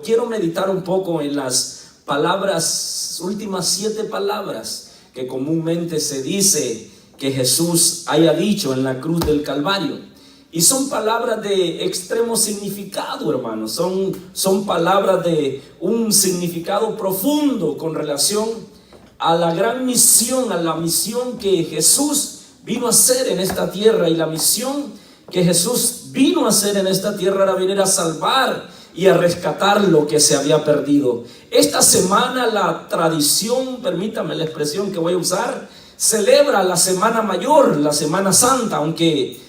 Quiero meditar un poco en las palabras, últimas 7 palabras que comúnmente se dice que Jesús haya dicho en la cruz del Calvario. Y son palabras de extremo significado, hermanos. Son palabras de un significado profundo con relación a la gran misión, a la misión que Jesús vino a hacer en esta tierra. Y la misión que Jesús vino a hacer en esta tierra era venir a salvar y a rescatar lo que se había perdido. Esta semana la tradición, permítame la expresión que voy a usar, celebra la Semana Mayor, la Semana Santa, aunque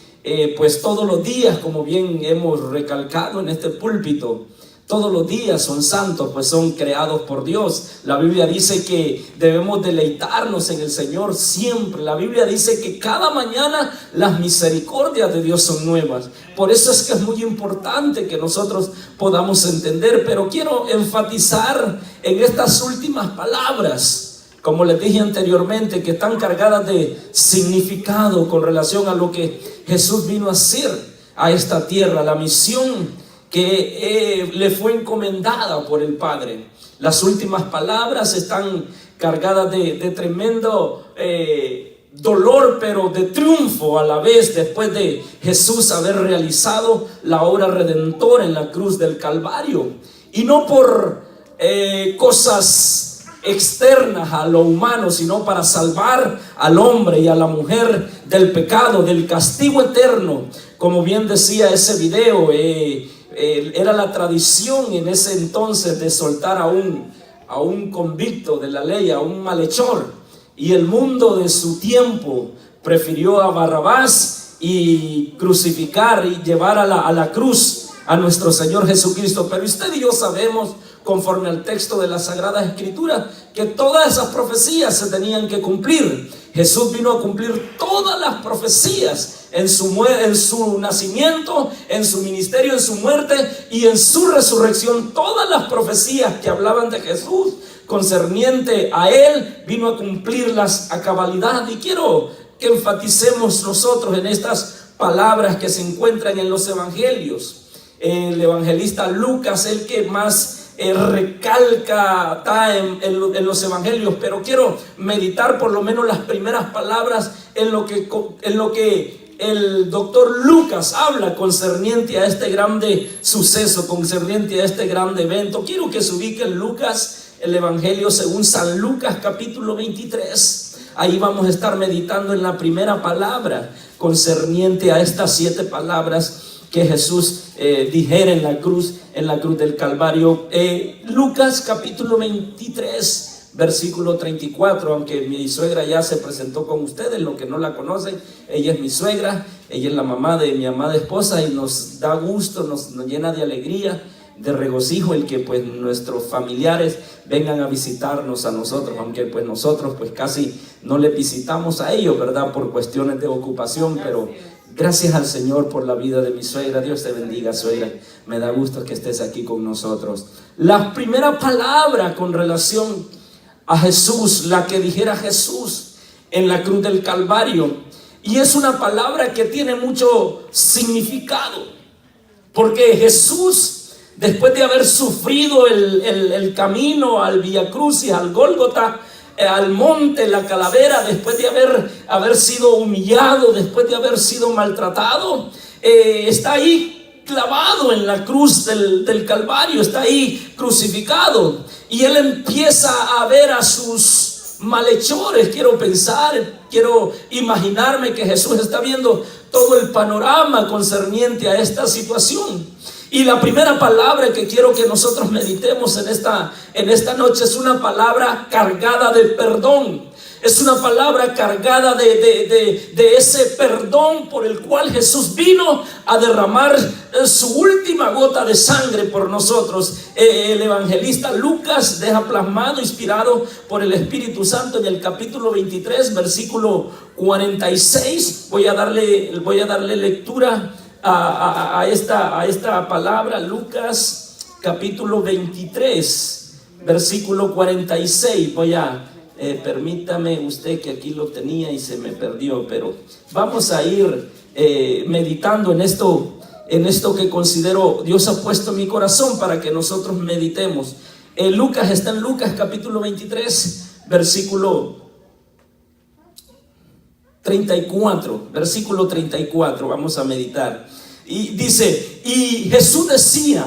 pues todos los días, como bien hemos recalcado en este púlpito, todos los días son santos, pues son creados por Dios. La Biblia dice que debemos deleitarnos en el Señor siempre. La Biblia dice que cada mañana las misericordias de Dios son nuevas. Por eso es que es muy importante que nosotros podamos entender. Pero quiero enfatizar en estas últimas palabras, como les dije anteriormente, que están cargadas de significado con relación a lo que Jesús vino a hacer a esta tierra, la misión que le fue encomendada por el Padre. Las últimas palabras están cargadas de tremendo dolor, pero de triunfo a la vez, después de Jesús haber realizado la obra redentora en la cruz del Calvario. Y no por cosas externas a lo humano, sino para salvar al hombre y a la mujer del pecado, del castigo eterno. Como bien decía ese video, era la tradición en ese entonces de soltar a un convicto de la ley, a un malhechor, y el mundo de su tiempo prefirió a Barrabás y crucificar y llevar a la cruz a nuestro Señor Jesucristo. Pero usted y yo sabemos, conforme al texto de las Sagradas Escrituras, que todas esas profecías se tenían que cumplir. Jesús vino a cumplir todas las profecías en su nacimiento, en su ministerio, en su muerte y en su resurrección. Todas las profecías que hablaban de Jesús concerniente a Él, vino a cumplirlas a cabalidad. Y quiero que enfaticemos nosotros en estas palabras que se encuentran en los evangelios. El evangelista Lucas, el que más recalca está en los evangelios, pero quiero meditar por lo menos las primeras palabras en lo que el doctor Lucas habla concerniente a este grande suceso, concerniente a este grande evento. Quiero que se ubique en Lucas, el evangelio según San Lucas, capítulo 23. Ahí vamos a estar meditando en la primera palabra concerniente a estas 7 palabras que Jesús dijera en la cruz del Calvario. Lucas capítulo 23, versículo 34. Aunque mi suegra ya se presentó con ustedes, los que no la conocen, ella es mi suegra, ella es la mamá de mi amada esposa, y nos da gusto, nos llena de alegría, de regocijo el que pues nuestros familiares vengan a visitarnos a nosotros, aunque pues nosotros pues casi no le visitamos a ellos, ¿verdad? Por cuestiones de ocupación, pero gracias al Señor por la vida de mi suegra. Dios te bendiga, suegra. Me da gusto que estés aquí con nosotros. La primera palabra con relación a Jesús, la que dijera Jesús en la cruz del Calvario, y es una palabra que tiene mucho significado, porque Jesús, después de haber sufrido el camino al Vía Crucis, al Gólgota, al monte, la calavera, después de haber sido humillado, después de haber sido maltratado, está ahí clavado en la cruz del Calvario, está ahí crucificado, y él empieza a ver a sus malhechores. Quiero imaginarme que Jesús está viendo todo el panorama concerniente a esta situación. Y la primera palabra que quiero que nosotros meditemos en esta noche es una palabra cargada de perdón. Es una palabra cargada de ese perdón por el cual Jesús vino a derramar su última gota de sangre por nosotros. El evangelista Lucas deja plasmado, inspirado por el Espíritu Santo, en el capítulo 23, versículo 46. Voy a darle lectura a esta palabra. Lucas capítulo 23, versículo 46. Permítame usted, que aquí lo tenía y se me perdió, pero vamos a ir meditando en esto en esto que considero Dios ha puesto en mi corazón para que nosotros meditemos. Lucas está en Lucas capítulo 23, versículo 34, versículo 34, vamos a meditar. Y dice, y Jesús decía: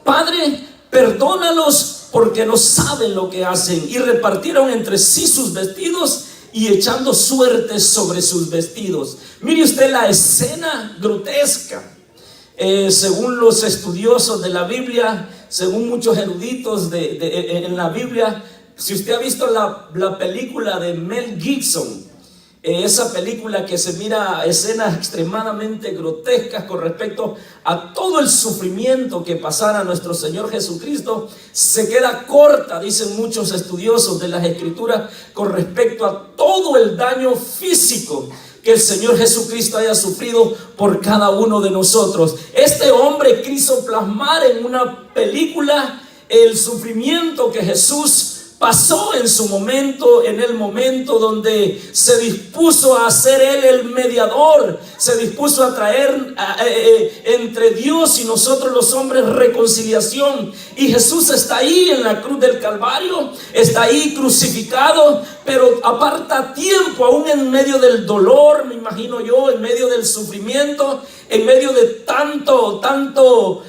Padre, perdónalos porque no saben lo que hacen. Y repartieron entre sí sus vestidos y echando suertes sobre sus vestidos. Mire usted la escena grotesca. Según los estudiosos de la Biblia, según muchos eruditos en la Biblia, si usted ha visto la película de Mel Gibson, esa película que se mira escenas extremadamente grotescas con respecto a todo el sufrimiento que pasara nuestro Señor Jesucristo, se queda corta, dicen muchos estudiosos de las Escrituras, con respecto a todo el daño físico que el Señor Jesucristo haya sufrido por cada uno de nosotros. Este hombre quiso plasmar en una película el sufrimiento que Jesús pasó en su momento, en el momento donde se dispuso a ser Él el mediador, se dispuso a traer entre Dios y nosotros los hombres reconciliación. Y Jesús está ahí en la cruz del Calvario, está ahí crucificado, pero aparta tiempo aún en medio del dolor, me imagino yo, en medio del sufrimiento, en medio de tanto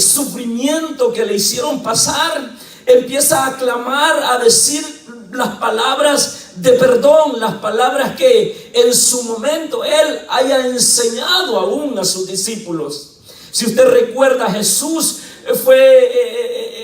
sufrimiento que le hicieron pasar. Empieza a clamar, a decir las palabras de perdón, las palabras que en su momento Él haya enseñado aún a sus discípulos. Si usted recuerda, Jesús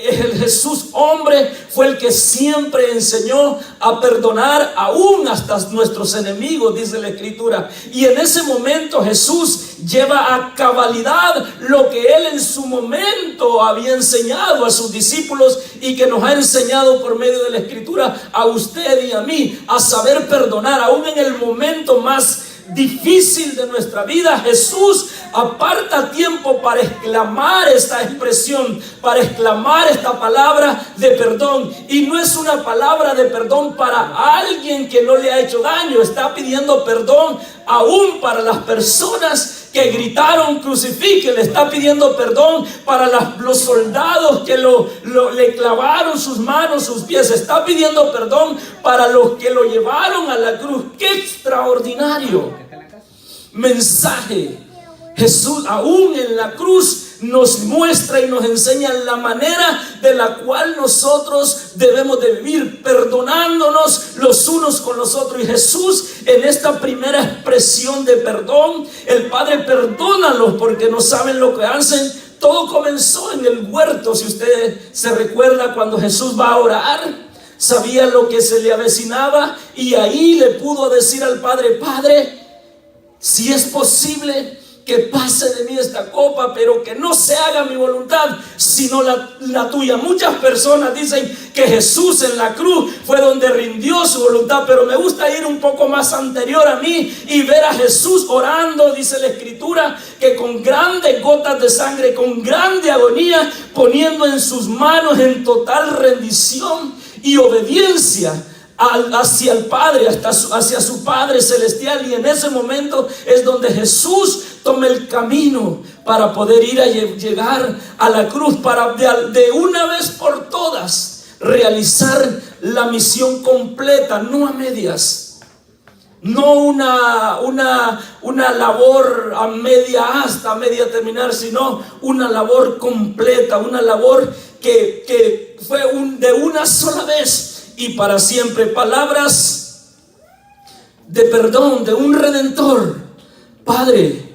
el Jesús hombre fue el que siempre enseñó a perdonar aún hasta nuestros enemigos, dice la Escritura. Y en ese momento Jesús lleva a cabalidad lo que Él en su momento había enseñado a sus discípulos y que nos ha enseñado por medio de la Escritura a usted y a mí, a saber perdonar aún en el momento más difícil de nuestra vida. Jesús aparta tiempo para exclamar esta expresión, para exclamar esta palabra de perdón. Y no es una palabra de perdón para alguien que no le ha hecho daño, está pidiendo perdón aún para las personas que gritaron crucifique, le está pidiendo perdón para los soldados que le clavaron sus manos, sus pies, está pidiendo perdón para los que lo llevaron a la cruz. ¡Qué extraordinario mensaje! Jesús aún en la cruz nos muestra y nos enseña la manera de la cual nosotros debemos de vivir, perdonándonos los unos con los otros. Y Jesús, en esta primera expresión de perdón, el Padre, perdónalos porque no saben lo que hacen. Todo comenzó en el huerto. Si usted se recuerda, cuando Jesús va a orar, sabía lo que se le avecinaba y ahí le pudo decir al Padre: Padre, si es posible, que pase de mí esta copa, pero que no se haga mi voluntad, sino la tuya. Muchas personas dicen que Jesús en la cruz fue donde rindió su voluntad, pero me gusta ir un poco más anterior a mí y ver a Jesús orando. Dice la Escritura que con grandes gotas de sangre, con grande agonía, poniendo en sus manos en total rendición y obediencia hacia el Padre, hacia su Padre celestial. Y en ese momento es donde Jesús toma el camino para poder llegar a la cruz, para de una vez por todas realizar la misión completa, no a medias, no una labor a media hasta a media terminar, sino una labor completa, una labor que fue de una sola vez y para siempre. Palabras de perdón de un redentor: Padre,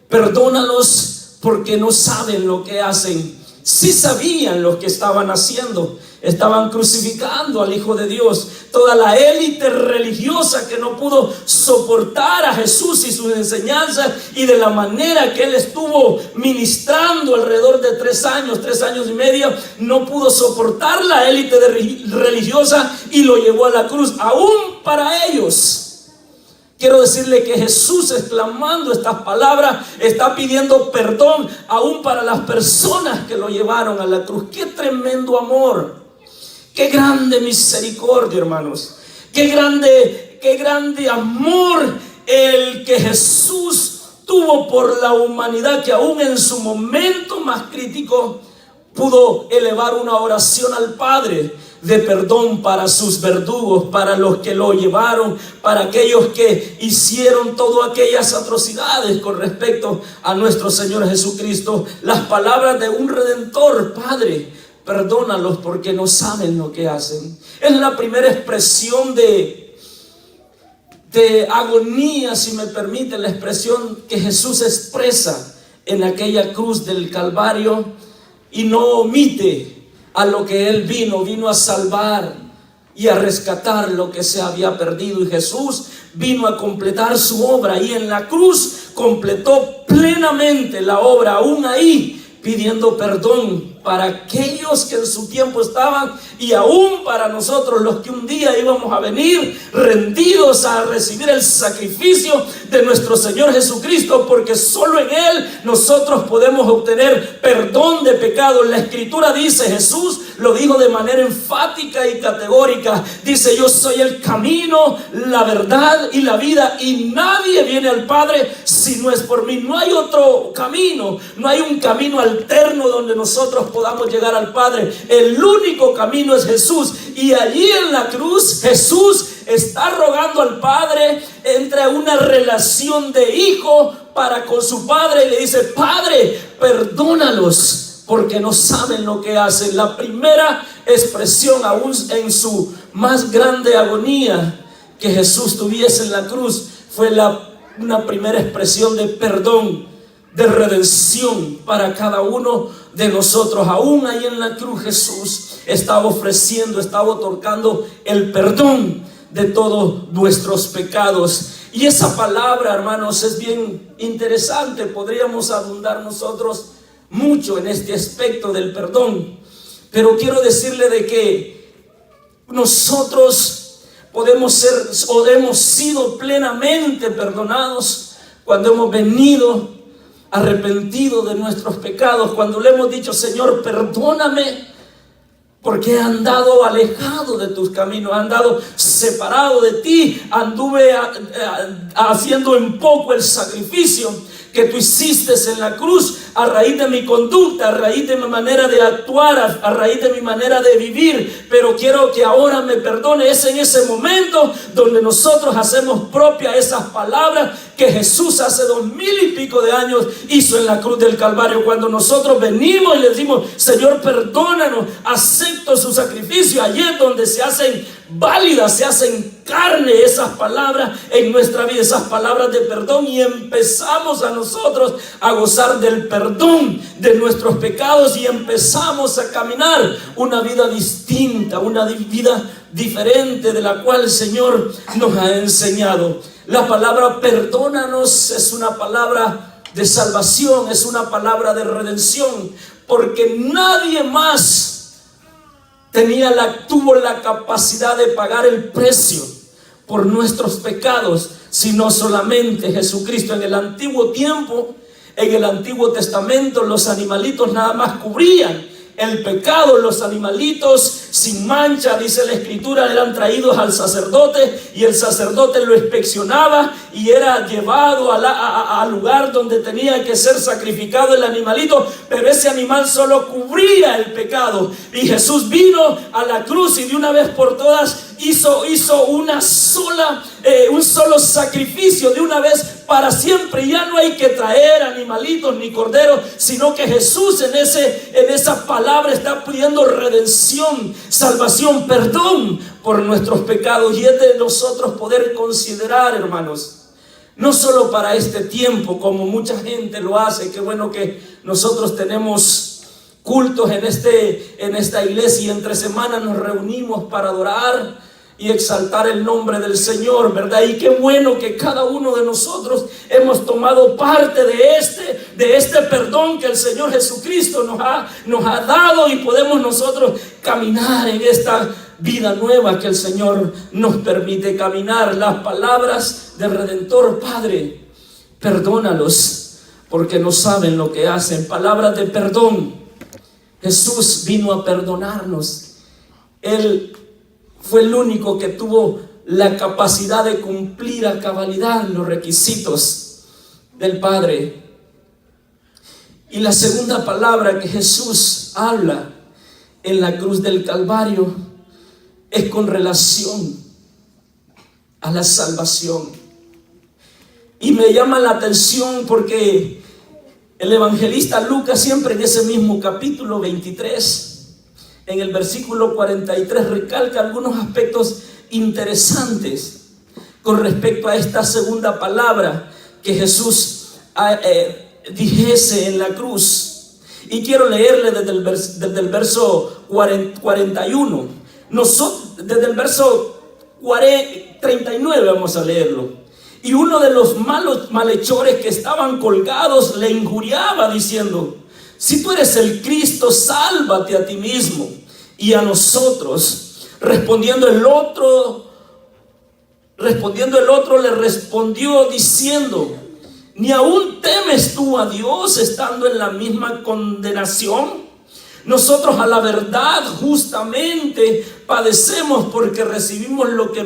perdónalos porque no saben lo que hacen. Sí sabían lo que estaban haciendo. Estaban crucificando al Hijo de Dios. Toda la élite religiosa que no pudo soportar a Jesús y sus enseñanzas y de la manera que Él estuvo ministrando alrededor de 3 años y medio, no pudo soportar la élite religiosa y lo llevó a la cruz. Aún para ellos, quiero decirle que Jesús, exclamando estas palabras, está pidiendo perdón aún para las personas que lo llevaron a la cruz. ¡Qué tremendo amor! ¡Qué grande misericordia, hermanos! ¡Qué grande amor el que Jesús tuvo por la humanidad, que aún en su momento más crítico pudo elevar una oración al Padre de perdón para sus verdugos, para los que lo llevaron, para aquellos que hicieron todas aquellas atrocidades con respecto a nuestro Señor Jesucristo. Las palabras de un redentor: Padre, perdónalos porque no saben lo que hacen. Es la primera expresión de agonía, si me permite la expresión, que Jesús expresa en aquella cruz del Calvario, y no omite a lo que Él vino a salvar y a rescatar lo que se había perdido. Y Jesús vino a completar su obra, y en la cruz completó plenamente la obra, aún ahí pidiendo perdón para aquellos que en su tiempo estaban, y aún para nosotros, los que un día íbamos a venir rendidos a recibir el sacrificio de nuestro Señor Jesucristo, porque solo en Él nosotros podemos obtener perdón de pecados. La Escritura dice, Jesús lo dijo de manera enfática y categórica, dice: yo soy el camino, la verdad y la vida, y nadie viene al Padre si no es por mí. No hay otro camino, no hay un camino alterno donde nosotros podamos llegar al Padre. El único camino es Jesús, y allí en la cruz Jesús está rogando al Padre, entre una relación de hijo para con su Padre, y le dice: Padre, perdónalos porque no saben lo que hacen. La primera expresión, aún en su más grande agonía que Jesús tuviese en la cruz, fue una primera expresión de perdón, de redención para cada uno de nosotros. Aún ahí en la cruz Jesús estaba ofreciendo, estaba otorgando el perdón de todos nuestros pecados. Y esa palabra, hermanos, es bien interesante. Podríamos abundar nosotros mucho en este aspecto del perdón, pero quiero decirle de que nosotros podemos ser, o hemos sido plenamente perdonados cuando hemos venido arrepentido de nuestros pecados, cuando le hemos dicho: Señor, perdóname porque he andado alejado de tus caminos, he andado separado de ti, anduve haciendo en poco el sacrificio que tú hiciste en la cruz, a raíz de mi conducta, a raíz de mi manera de actuar, a raíz de mi manera de vivir, pero quiero que ahora me perdone. Es en ese momento donde nosotros hacemos propia esas palabras que Jesús hace 2000 y pico de años hizo en la cruz del Calvario. Cuando nosotros venimos y le decimos: Señor, perdónanos, acepto su sacrificio, allí es donde se hacen válidas, se hacen carne esas palabras en nuestra vida, esas palabras de perdón, y empezamos a nosotros a gozar del perdón de nuestros pecados, y empezamos a caminar una vida distinta, una vida diferente de la cual el Señor nos ha enseñado. La palabra perdónanos es una palabra de salvación, es una palabra de redención, porque nadie más tuvo la capacidad de pagar el precio por nuestros pecados, sino solamente Jesucristo. En el antiguo tiempo, en el Antiguo Testamento, los animalitos nada más cubrían el pecado. Los animalitos sin mancha, dice la Escritura, eran traídos al sacerdote, y el sacerdote lo inspeccionaba y era llevado al lugar donde tenía que ser sacrificado el animalito, pero ese animal solo cubría el pecado. Y Jesús vino a la cruz y de una vez por todas hizo un solo sacrificio, de una vez para siempre. Ya no hay que traer animalitos ni corderos, sino que Jesús en esa palabra está pidiendo redención, salvación, perdón por nuestros pecados. Y es de nosotros poder considerar, hermanos, no solo para este tiempo como mucha gente lo hace. Qué bueno que nosotros tenemos cultos en esta iglesia, y entre semanas nos reunimos para adorar y exaltar el nombre del Señor, ¿verdad? Y qué bueno que cada uno de nosotros hemos tomado parte de este perdón que el Señor Jesucristo nos ha dado, y podemos nosotros caminar en esta vida nueva que el Señor nos permite caminar. Las palabras del Redentor: Padre, perdónalos porque no saben lo que hacen. Palabras de perdón. Jesús vino a perdonarnos. Él fue el único que tuvo la capacidad de cumplir a cabalidad los requisitos del Padre. Y la segunda palabra que Jesús habla en la cruz del Calvario es con relación a la salvación. Y me llama la atención porque el evangelista Lucas siempre en ese mismo capítulo 23, en el versículo 43, recalca algunos aspectos interesantes con respecto a esta segunda palabra que Jesús dijese en la cruz. Y quiero leerle desde el verso 41. Desde el verso 39 vamos a leerlo. Y uno de los malhechores que estaban colgados le injuriaba diciendo: si tú eres el Cristo, sálvate a ti mismo y a nosotros. Respondiendo el otro le respondió diciendo: ¿ni aún temes tú a Dios estando en la misma condenación? Nosotros a la verdad justamente padecemos porque recibimos lo que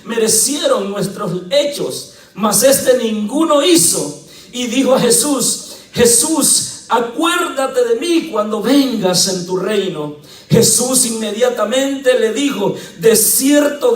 merecieron nuestros hechos, mas ninguno hizo. Y dijo a Jesús: Jesús, acuérdate de mí cuando vengas en tu reino. Jesús inmediatamente le dijo: de cierto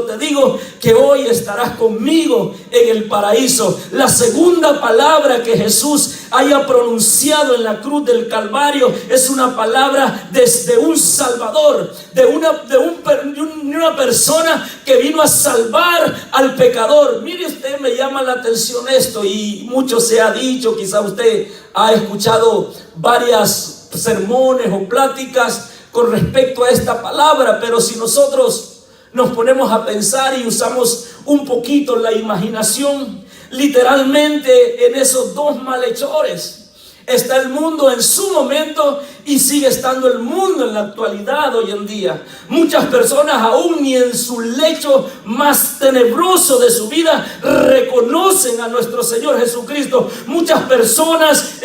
te digo que hoy estarás conmigo en el paraíso. La segunda palabra que Jesús haya pronunciado en la cruz del Calvario es una palabra desde un Salvador, de una persona que vino a salvar al pecador. Mire usted, me llama la atención esto, y mucho se ha dicho, quizá usted ha escuchado varias sermones o pláticas con respecto a esta palabra, pero si nosotros nos ponemos a pensar y usamos un poquito la imaginación, literalmente en esos dos malhechores está el mundo en su momento y sigue estando el mundo en la actualidad hoy en día. Muchas personas aún ni en su lecho más tenebroso de su vida reconocen a nuestro Señor Jesucristo. Muchas personas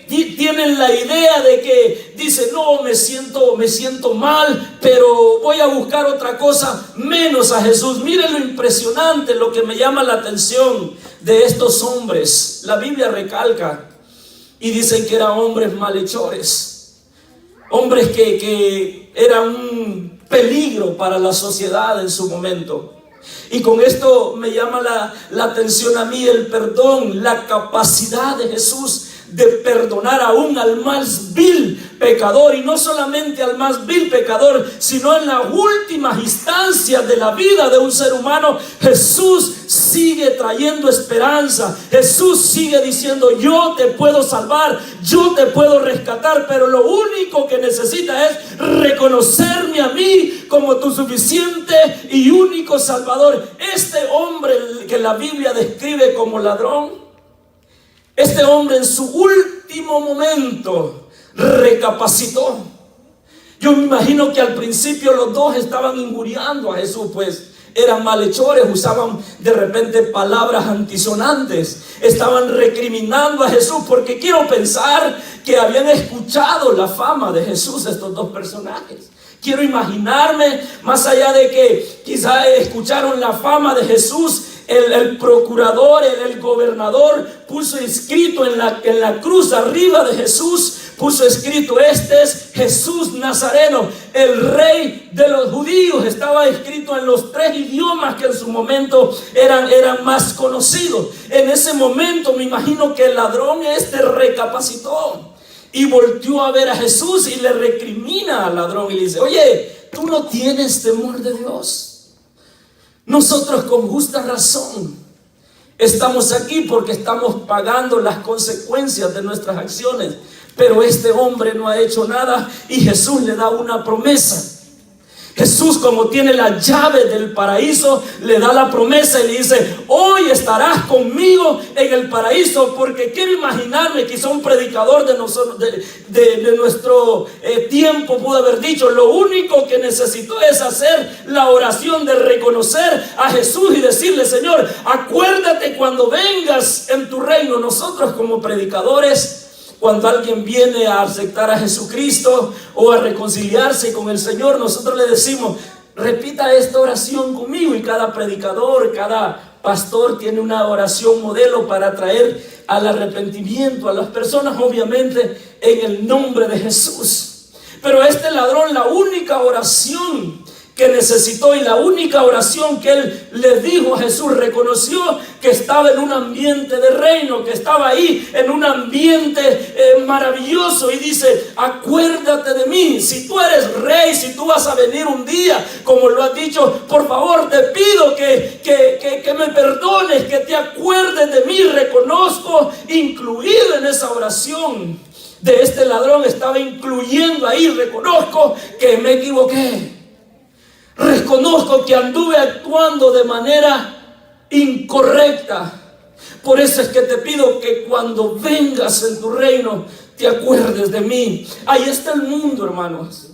tienen la idea de que dicen: no, me siento mal, pero voy a buscar otra cosa menos a Jesús. Miren lo impresionante, lo que me llama la atención de estos hombres. La Biblia recalca y dicen que eran hombres malhechores, hombres que eran un peligro para la sociedad en su momento. Y con esto me llama la atención a mí el perdón, la capacidad de Jesús de perdonar aún al más vil pecador, y no solamente al más vil pecador, sino en las últimas instancias de la vida de un ser humano. Jesús sigue trayendo esperanza. Jesús sigue diciendo: yo te puedo salvar, yo te puedo rescatar, pero lo único que necesitas es reconocerme a mí como tu suficiente y único Salvador. Este hombre que la Biblia describe como ladrón, este hombre en su último momento recapacitó. Yo me imagino que al principio los dos estaban injuriando a Jesús, pues eran malhechores, usaban de repente palabras antisonantes, estaban recriminando a Jesús, porque quiero pensar que habían escuchado la fama de Jesús estos dos personajes. Quiero imaginarme, más allá de que quizá escucharon la fama de Jesús, el procurador, el gobernador puso escrito en la cruz arriba de Jesús, puso escrito: este es Jesús Nazareno, el rey de los judíos. Estaba escrito en los 3 idiomas que en su momento eran más conocidos. En ese momento me imagino que el ladrón recapacitó y volteó a ver a Jesús y le recrimina al ladrón y le dice: oye, ¿tú no tienes temor de Dios? Nosotros con justa razón estamos aquí porque estamos pagando las consecuencias de nuestras acciones, pero este hombre no ha hecho nada, y Jesús le da una promesa. Jesús, como tiene la llave del paraíso, le da la promesa y le dice: hoy estarás conmigo en el paraíso. Porque quiero imaginarme, quizá un predicador de nuestro tiempo pudo haber dicho: lo único que necesitó es hacer la oración de reconocer a Jesús y decirle: Señor, acuérdate cuando vengas en tu reino. Nosotros como predicadores, cuando alguien viene a aceptar a Jesucristo o a reconciliarse con el Señor, nosotros le decimos: repita esta oración conmigo. Y cada predicador, cada pastor tiene una oración modelo para traer al arrepentimiento a las personas, obviamente en el nombre de Jesús. Pero este ladrón, la única oración que necesitó y la única oración que él le dijo a Jesús, reconoció que estaba en un ambiente de reino, que estaba ahí en un ambiente maravilloso, y dice: acuérdate de mí, si tú eres rey, si tú vas a venir un día, como lo has dicho, por favor te pido que me perdones, que te acuerdes de mí. Reconozco, incluido en esa oración de este ladrón, estaba incluyendo ahí: reconozco que me equivoqué. Reconozco que anduve actuando de manera incorrecta. Por eso es que te pido que cuando vengas en tu reino te acuerdes de mí. Ahí está el mundo, hermanos.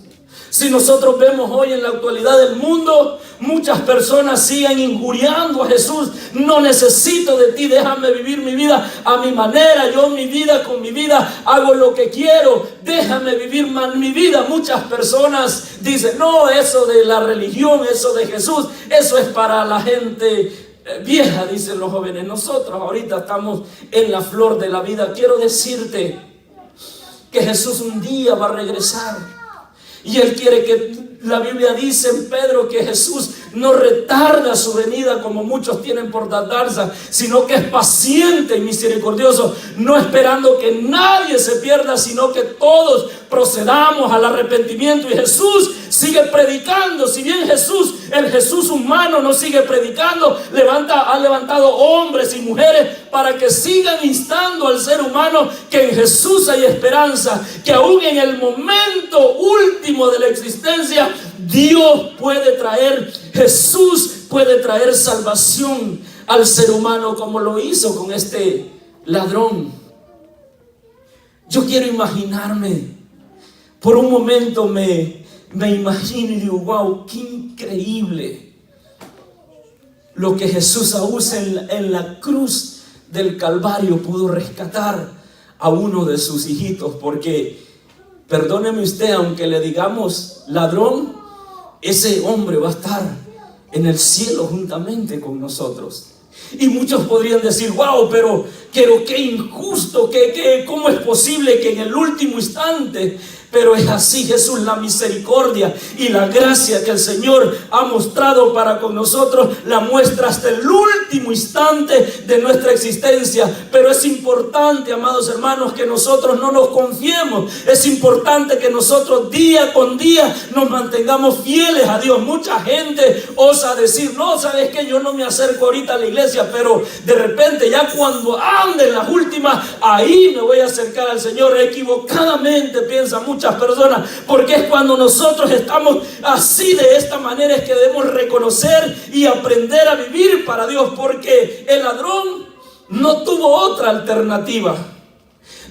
Si nosotros vemos hoy en la actualidad del mundo, muchas personas siguen injuriando a Jesús. No necesito de ti, déjame vivir mi vida a mi manera. Yo mi vida con mi vida hago lo que quiero, déjame vivir mi vida. Muchas personas dicen: no, eso de la religión, eso de Jesús, eso es para la gente vieja, dicen los jóvenes. Nosotros ahorita estamos en la flor de la vida. Quiero decirte que Jesús un día va a regresar. Y Él quiere que, la Biblia dice en Pedro, que Jesús no retarda su venida como muchos tienen por tardanza, sino que es paciente y misericordioso, no esperando que nadie se pierda, sino que todos procedamos al arrepentimiento. Y Jesús sigue predicando. Si bien Jesús, el Jesús humano, no sigue predicando, ha levantado hombres y mujeres para que sigan instando al ser humano que en Jesús hay esperanza, que aún en el momento último de la existencia Dios puede traer, Jesús puede traer salvación al ser humano, como lo hizo con este ladrón. Yo quiero imaginarme, por un momento me imagino y digo: wow, qué increíble lo que Jesús aún en la cruz del Calvario pudo rescatar a uno de sus hijitos. Porque, perdóneme usted, aunque le digamos ladrón, ese hombre va a estar en el cielo juntamente con nosotros. Y muchos podrían decir: wow, pero qué injusto, ¿cómo es posible que en el último instante? Pero es así. Jesús, la misericordia y la gracia que el Señor ha mostrado para con nosotros, la muestra hasta el último instante de nuestra existencia. Pero es importante, amados hermanos, que nosotros no nos confiemos. Es importante que nosotros día con día nos mantengamos fieles a Dios. Mucha gente osa decir: no, ¿sabes qué? Yo no me acerco ahorita a la iglesia, pero de repente ya cuando ande en las últimas, ahí me voy a acercar al Señor. Equivocadamente piensa muchas personas, porque es cuando nosotros estamos así, de esta manera, es que debemos reconocer y aprender a vivir para Dios. Porque el ladrón no tuvo otra alternativa.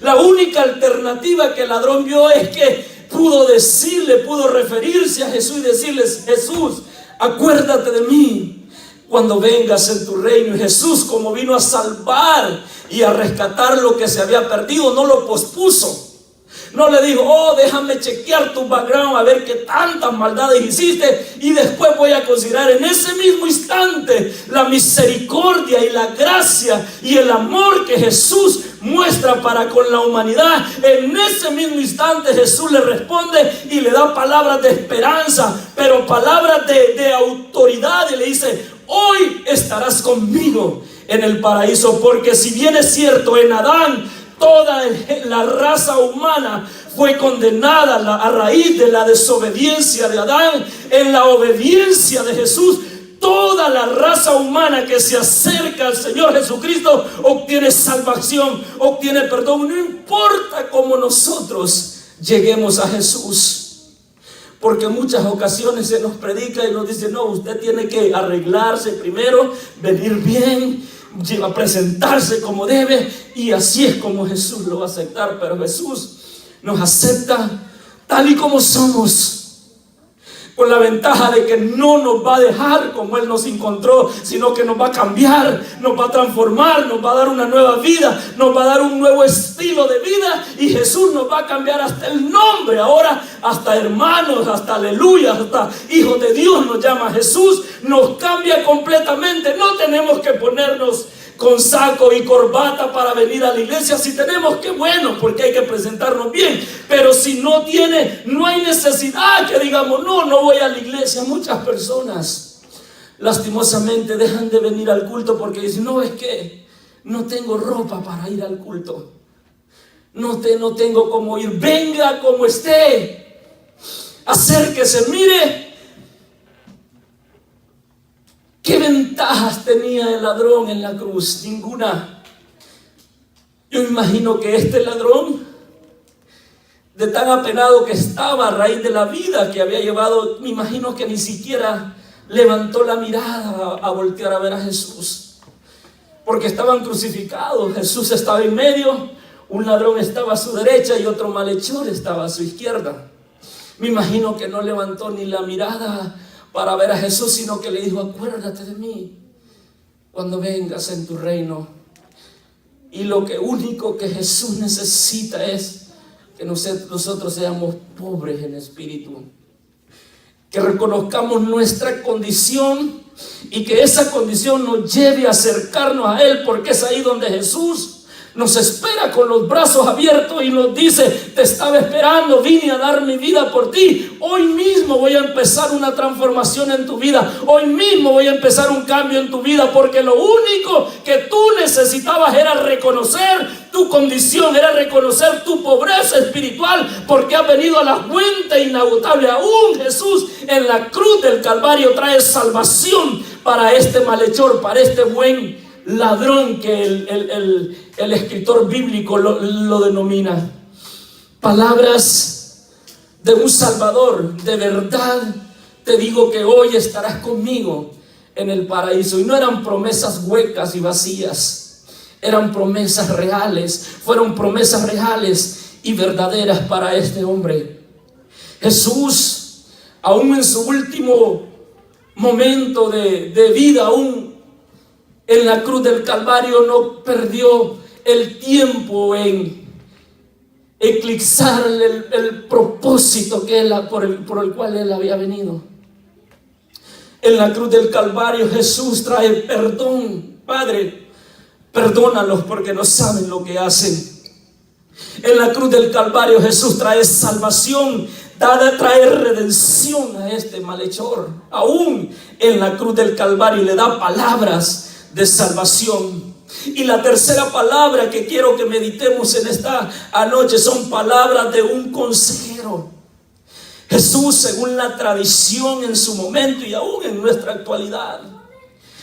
La única alternativa que el ladrón vio es que pudo referirse a Jesús y decirle: Jesús, acuérdate de mí cuando vengas en tu reino. Y Jesús, como vino a salvar y a rescatar lo que se había perdido, no lo pospuso. No le dijo: oh, déjame chequear tu background a ver qué tantas maldades hiciste y después voy a considerar. En ese mismo instante, la misericordia y la gracia y el amor que Jesús muestra para con la humanidad, en ese mismo instante Jesús le responde y le da palabras de esperanza, pero palabras de autoridad, y le dice: hoy estarás conmigo en el paraíso. Porque si bien es cierto, en Adán toda la raza humana fue condenada a raíz de la desobediencia de Adán, en la obediencia de Jesús, toda la raza humana que se acerca al Señor Jesucristo obtiene salvación, obtiene perdón. No importa cómo nosotros lleguemos a Jesús. Porque en muchas ocasiones se nos predica y nos dice: no, usted tiene que arreglarse primero, venir bien, a presentarse como debe, y así es como Jesús lo va a aceptar. Pero Jesús nos acepta tal y como somos, con la ventaja de que no nos va a dejar como Él nos encontró, sino que nos va a cambiar, nos va a transformar, nos va a dar una nueva vida, nos va a dar un nuevo estilo de vida, y Jesús nos va a cambiar hasta el nombre. Ahora hasta hermanos, hasta aleluya, hasta hijos de Dios nos llama Jesús, nos cambia completamente. No tenemos que ponernos con saco y corbata para venir a la iglesia. Si tenemos, qué bueno, porque hay que presentarnos bien. Pero si no tiene, no hay necesidad que digamos, no voy a la iglesia. Muchas personas lastimosamente dejan de venir al culto porque dicen, no, es que no tengo ropa para ir al culto, no tengo cómo ir. Venga como esté, acérquese, mire. ¿Qué ventajas tenía el ladrón en la cruz? Ninguna. Yo imagino que este ladrón, de tan apenado que estaba a raíz de la vida que había llevado, me imagino que ni siquiera levantó la mirada a voltear a ver a Jesús, porque estaban crucificados. Jesús estaba en medio, un ladrón estaba a su derecha y otro malhechor estaba a su izquierda. Me imagino que no levantó ni la mirada para ver a Jesús, sino que le dijo, acuérdate de mí cuando vengas en tu reino. Y lo único que Jesús necesita es que nosotros seamos pobres en espíritu, que reconozcamos nuestra condición y que esa condición nos lleve a acercarnos a Él, porque es ahí donde Jesús nos espera con los brazos abiertos y nos dice, te estaba esperando, vine a dar mi vida por ti. Hoy mismo voy a empezar una transformación en tu vida. Hoy mismo voy a empezar un cambio en tu vida, porque lo único que tú necesitabas era reconocer tu condición, era reconocer tu pobreza espiritual, porque has venido a la fuente inagotable. Aún Jesús en la cruz del Calvario trae salvación para este malhechor, para este buen ladrón que el escritor bíblico lo denomina. Palabras de un Salvador. De verdad te digo que hoy estarás conmigo en el paraíso. Y no eran promesas huecas y vacías, eran promesas reales. Fueron promesas reales y verdaderas para este hombre. Jesús, aún en su último momento de vida, aún en la cruz del Calvario, no perdió el tiempo en eclipsar el propósito por el cual Él había venido. En la cruz del Calvario Jesús trae perdón. Padre, perdónalos porque no saben lo que hacen. En la cruz del Calvario Jesús trae salvación, trae redención a este malhechor. Aún en la cruz del Calvario le da palabras de salvación. Y la tercera palabra que quiero que meditemos en esta noche son palabras de un consejero. Jesús, según la tradición en su momento y aún en nuestra actualidad,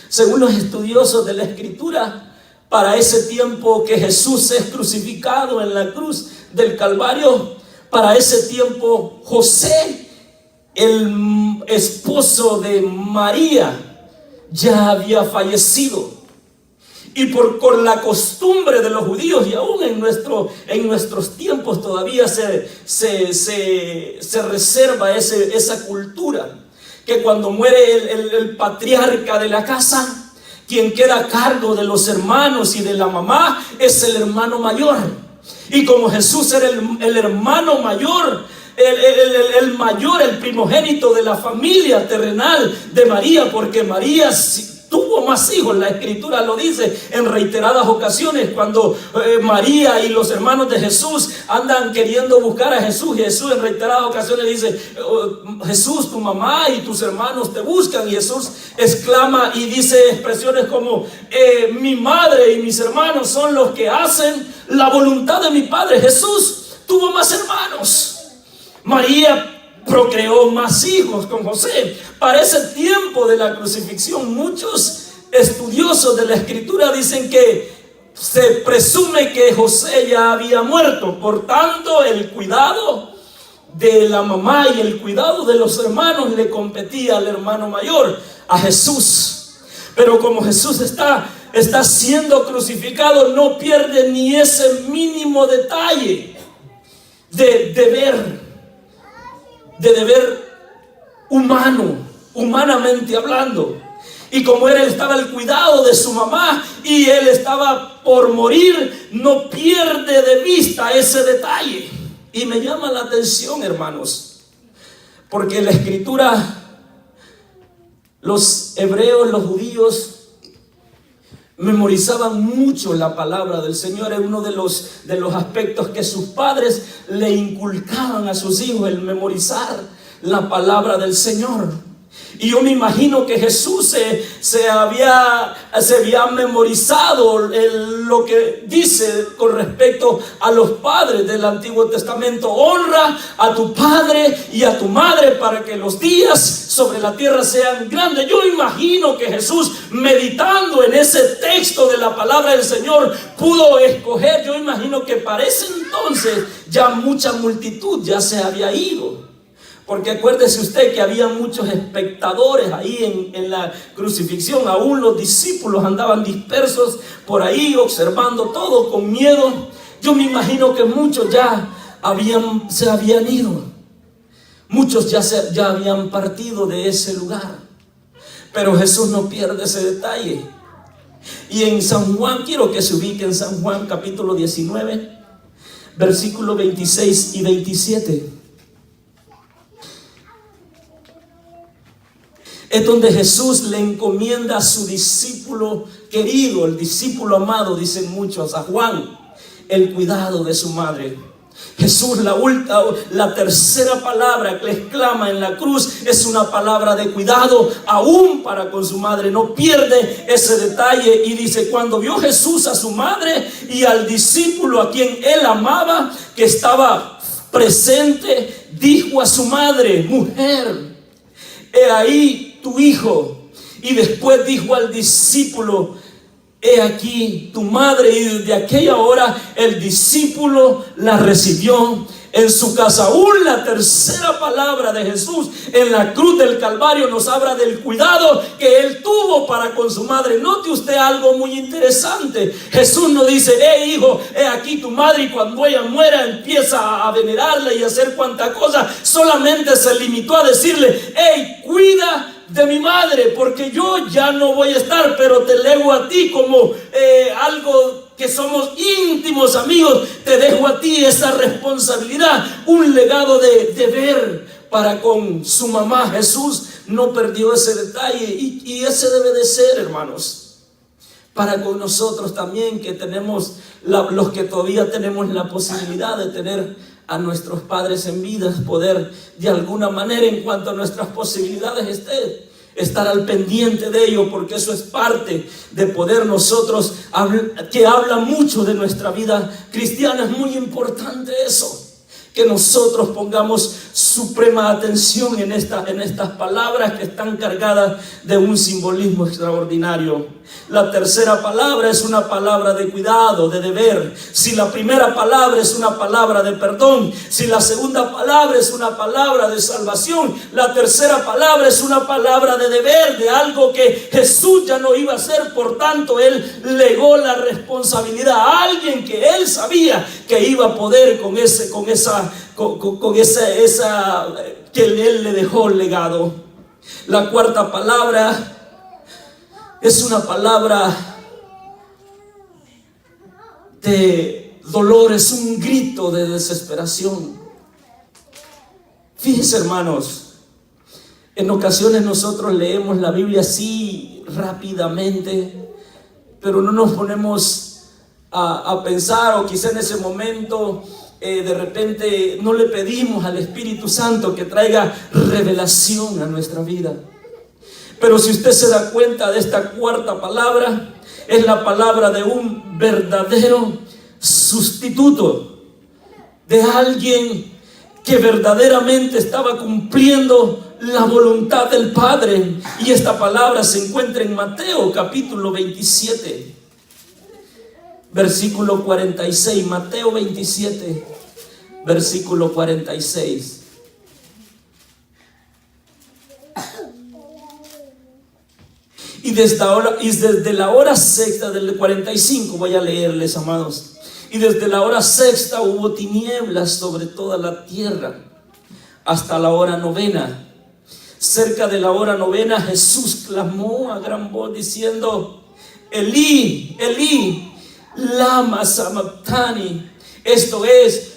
según los estudiosos de la Escritura, para ese tiempo que Jesús es crucificado en la cruz del Calvario, para ese tiempo José, el esposo de María, ya había fallecido. Y por la costumbre de los judíos, y aún en nuestros tiempos todavía se reserva esa cultura, que cuando muere el patriarca de la casa, quien queda a cargo de los hermanos y de la mamá es el hermano mayor. Y como Jesús era el hermano mayor, el primogénito de la familia terrenal de María, porque María tuvo más hijos. La Escritura lo dice en reiteradas ocasiones, cuando María y los hermanos de Jesús andan queriendo buscar a Jesús. Jesús en reiteradas ocasiones dice, Jesús, tu mamá y tus hermanos te buscan. Y Jesús exclama y dice expresiones como, mi madre y mis hermanos son los que hacen la voluntad de mi Padre. Jesús tuvo más hermanos. María procreó más hijos con José. Para ese tiempo de la crucifixión, muchos estudiosos de la Escritura dicen que se presume que José ya había muerto. Por tanto, el cuidado de la mamá y el cuidado de los hermanos le competía al hermano mayor, a Jesús. Pero como Jesús está siendo crucificado, no pierde ni ese mínimo detalle de deber humano, humanamente hablando. Y como él estaba al cuidado de su mamá y él estaba por morir, no pierde de vista ese detalle. Y me llama la atención, hermanos, porque en la escritura, los hebreos, los judíos, memorizaban mucho la palabra del Señor. Es uno de los aspectos que sus padres le inculcaban a sus hijos, el memorizar la palabra del Señor. Y yo me imagino que Jesús se había memorizado lo que dice con respecto a los padres del Antiguo Testamento: honra a tu padre y a tu madre para que los días sobre la tierra sean grandes. Yo imagino que Jesús, meditando en ese texto de la palabra del Señor, pudo escoger. Yo imagino que para ese entonces ya mucha multitud ya se había ido. Porque acuérdese usted que había muchos espectadores ahí en la crucifixión. Aún los discípulos andaban dispersos por ahí observando todo con miedo. Yo me imagino que muchos ya se habían ido. Muchos ya habían partido de ese lugar. Pero Jesús no pierde ese detalle. Y en San Juan, quiero que se ubique en San Juan capítulo 19, versículos 26 y 27. Es donde Jesús le encomienda a su discípulo querido, el discípulo amado, dicen muchos, a Juan, el cuidado de su madre. Jesús, la tercera palabra que le exclama en la cruz es una palabra de cuidado aún para con su madre. No pierde ese detalle y dice: cuando vio Jesús a su madre y al discípulo a quien él amaba, que estaba presente, dijo a su madre: mujer, he ahí tu hijo. Y después dijo al discípulo: he aquí tu madre. Y desde aquella hora el discípulo la recibió en su casa. Aún la tercera palabra de Jesús en la cruz del Calvario nos habla del cuidado que él tuvo para con su madre. Note usted algo muy interesante. Jesús no dice: hijo, he aquí tu madre, y cuando ella muera empieza a venerarla y a hacer cuanta cosa. Solamente se limitó a decirle: cuida de mi madre, porque yo ya no voy a estar, pero te lego a ti como algo que somos íntimos amigos. Te dejo a ti esa responsabilidad, un legado de deber para con su mamá. Jesús no perdió ese detalle, y ese debe de ser, hermanos, para con nosotros también, que tenemos los que todavía tenemos la posibilidad de tener a nuestros padres en vida, poder de alguna manera, en cuanto a nuestras posibilidades estar al pendiente de ello, porque eso es parte de poder nosotros, que habla mucho de nuestra vida cristiana. Es muy importante eso, que nosotros pongamos suprema atención en estas palabras que están cargadas de un simbolismo extraordinario. La tercera palabra es una palabra de cuidado, de deber. Si la primera palabra es una palabra de perdón, si la segunda palabra es una palabra de salvación, la tercera palabra es una palabra de deber, de algo que Jesús ya no iba a hacer. Por tanto, él legó la responsabilidad a alguien que él sabía que iba a poder con esa que él le dejó legado. La cuarta palabra es una palabra de dolor, es un grito de desesperación. Fíjense, hermanos, en ocasiones nosotros leemos la Biblia así rápidamente, pero no nos ponemos a pensar, o quizá en ese momento de repente no le pedimos al Espíritu Santo que traiga revelación a nuestra vida. Pero si usted se da cuenta de esta cuarta palabra, es la palabra de un verdadero sustituto, de alguien que verdaderamente estaba cumpliendo la voluntad del Padre. Y esta palabra se encuentra en Mateo capítulo 27, versículo 46. Mateo 27, versículo 46. Y desde la hora sexta del 45, voy a leerles, amados. Y desde la hora sexta hubo tinieblas sobre toda la tierra hasta la hora novena. cerca de la hora novena, Jesús clamó a gran voz diciendo: Elí, Elí, lama sabactani. Esto es: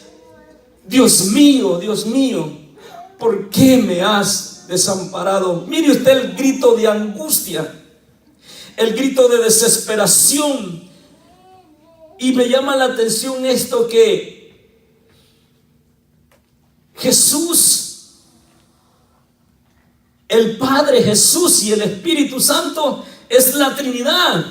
Dios mío, ¿por qué me has desamparado? Mire usted el grito de angustia, el grito de desesperación. Y me llama la atención esto, que Jesús, el Padre, Jesús y el Espíritu Santo es la Trinidad.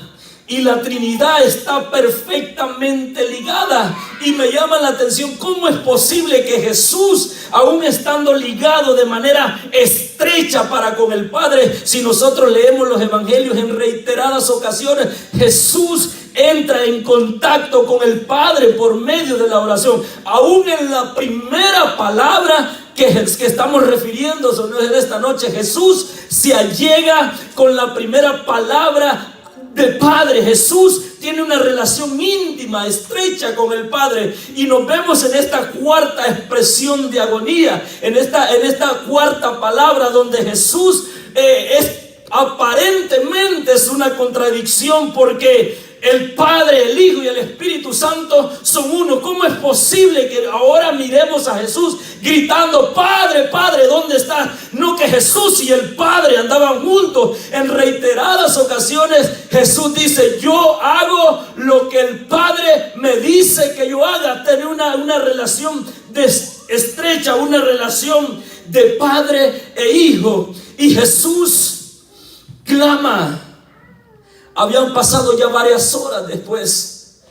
Y la Trinidad está perfectamente ligada. Y me llama la atención cómo es posible que Jesús, aún estando ligado de manera estrecha para con el Padre, si nosotros leemos los evangelios en reiteradas ocasiones, Jesús entra en contacto con el Padre por medio de la oración. Aún en la primera palabra que estamos refiriéndonos en esta noche, Jesús se allega con la primera palabra de Padre. Jesús tiene una relación íntima, estrecha con el Padre, y nos vemos en esta cuarta expresión de agonía, en esta cuarta palabra donde Jesús aparentemente es una contradicción, porque el Padre, el Hijo y el Espíritu Santo son uno. ¿Cómo es posible que ahora miremos a Jesús gritando: Padre, Padre, ¿dónde estás? No, que Jesús y el Padre andaban juntos. En reiteradas ocasiones Jesús dice: yo hago lo que el Padre me dice que yo haga. Tener una relación estrecha, una relación de Padre e Hijo. Y Jesús clama. Habían pasado ya varias horas después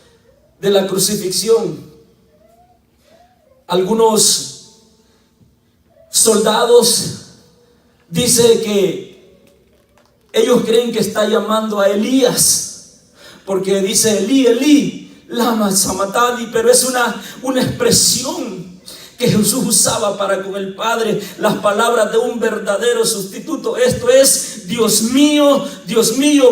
de la crucifixión. Algunos soldados dicen que ellos creen que está llamando a Elías, porque dice: Elí, Elí, lama sabactani, pero es una expresión que Jesús usaba para con el Padre, las palabras de un verdadero sustituto. Esto es: Dios mío,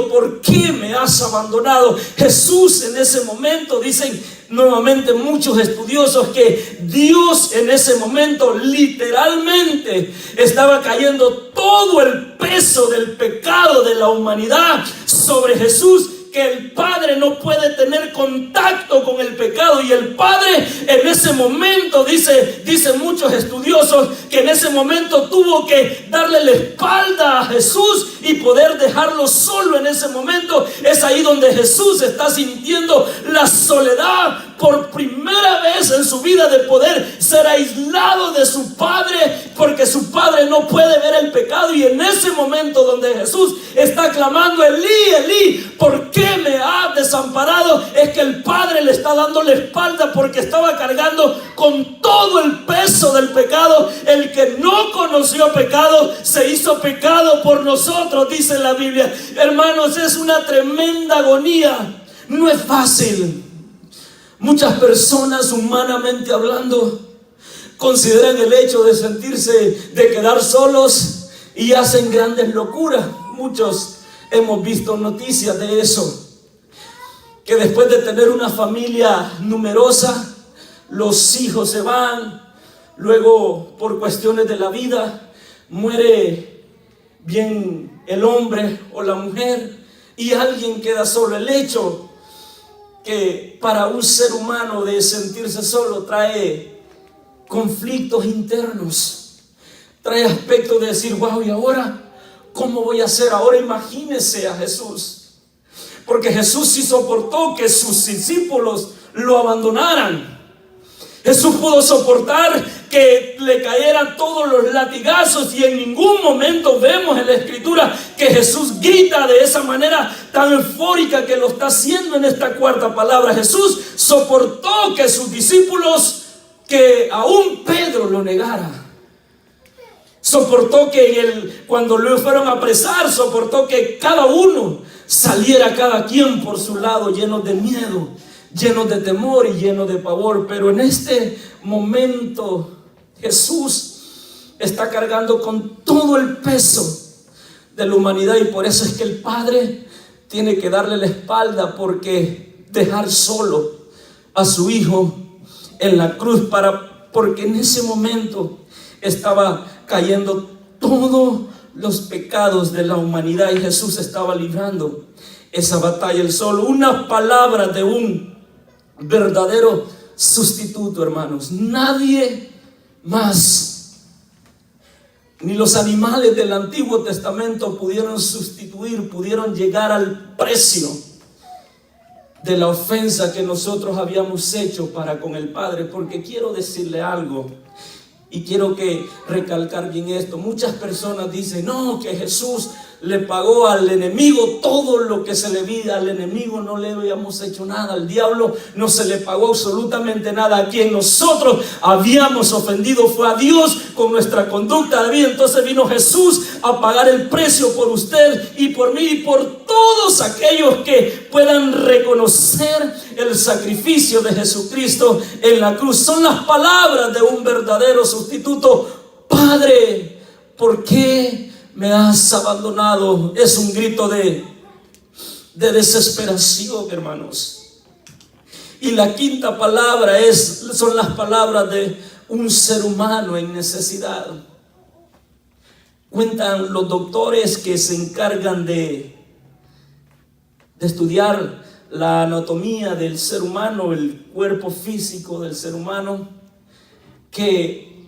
¿por qué me has abandonado? Jesús en ese momento, dicen nuevamente muchos estudiosos, que Dios en ese momento literalmente estaba cayendo todo el peso del pecado de la humanidad sobre Jesús, que el Padre no puede tener contacto con el pecado. Y el Padre en ese momento, dicen muchos estudiosos, que en ese momento tuvo que darle la espalda a Jesús y poder dejarlo solo en ese momento. Es ahí donde Jesús está sintiendo la soledad por primera vez en su vida, de poder ser aislado de su Padre, porque su Padre no puede ver el pecado. Y en ese momento donde Jesús está clamando: Elí, Elí, ¿por qué me has desamparado? Es que el Padre le está dando la espalda, porque estaba cargando con todo el peso del pecado. El que no conoció pecado se hizo pecado por nosotros, dice la Biblia. Hermanos, es una tremenda agonía. No es fácil. Muchas personas, humanamente hablando, consideran el hecho de sentirse, de quedar solos, y hacen grandes locuras. Muchos hemos visto noticias de eso, que después de tener una familia numerosa, los hijos se van, luego por cuestiones de la vida muere bien el hombre o la mujer, y alguien queda solo. El hecho que para un ser humano de sentirse solo trae conflictos internos, trae aspectos de decir: wow, ¿y ahora cómo voy a hacer? Ahora imagínese a Jesús, porque Jesús sí soportó que sus discípulos lo abandonaran. Jesús pudo soportar que le cayeran todos los latigazos, y en ningún momento vemos en la Escritura que Jesús grita de esa manera tan eufórica que lo está haciendo en esta cuarta palabra. Jesús soportó que sus discípulos, que aún Pedro lo negara. Soportó que cuando lo fueron a apresar, soportó que cada uno saliera, cada quien por su lado, llenos de miedo, llenos de temor y llenos de pavor. Pero en este momento Jesús está cargando con todo el peso de la humanidad, y por eso es que el Padre tiene que darle la espalda, porque dejar solo a su Hijo en la cruz, porque en ese momento estaba cayendo todo los pecados de la humanidad, y Jesús estaba librando esa batalla él solo. Una palabra de un verdadero sustituto, hermanos. Nadie más, ni los animales del Antiguo Testamento pudieron sustituir, pudieron llegar al precio de la ofensa que nosotros habíamos hecho para con el Padre. Porque quiero decirle algo, y quiero que recalcar bien esto. Muchas personas dicen, no, que Jesús le pagó al enemigo todo lo que se le debía. Al enemigo no le habíamos hecho nada. Al diablo no se le pagó absolutamente nada. A quien nosotros habíamos ofendido fue a Dios con nuestra conducta de vida. Entonces vino Jesús a pagar el precio por usted y por mí y por todos aquellos que puedan reconocer el sacrificio de Jesucristo en la cruz. Son las palabras de un verdadero sustituto. Padre, ¿por qué me has abandonado? Es un grito de desesperación, hermanos. Y la quinta palabra son las palabras de un ser humano en necesidad. Cuentan los doctores que se encargan de estudiar la anatomía del ser humano, el cuerpo físico del ser humano, que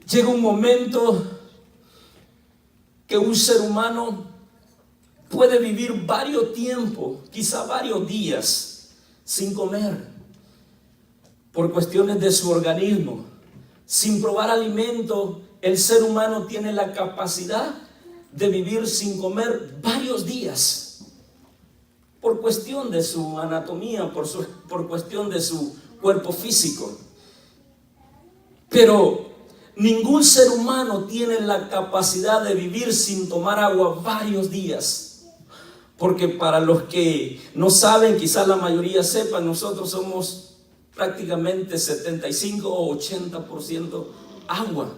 llega un momento que un ser humano puede vivir varios tiempos, quizá varios días, sin comer, por cuestiones de su organismo. Sin probar alimento, el ser humano tiene la capacidad de vivir sin comer varios días, por cuestión de su anatomía, por cuestión de su cuerpo físico. Pero ningún ser humano tiene la capacidad de vivir sin tomar agua varios días. Porque para los que no saben, quizás la mayoría sepan, nosotros somos prácticamente 75 o 80% agua.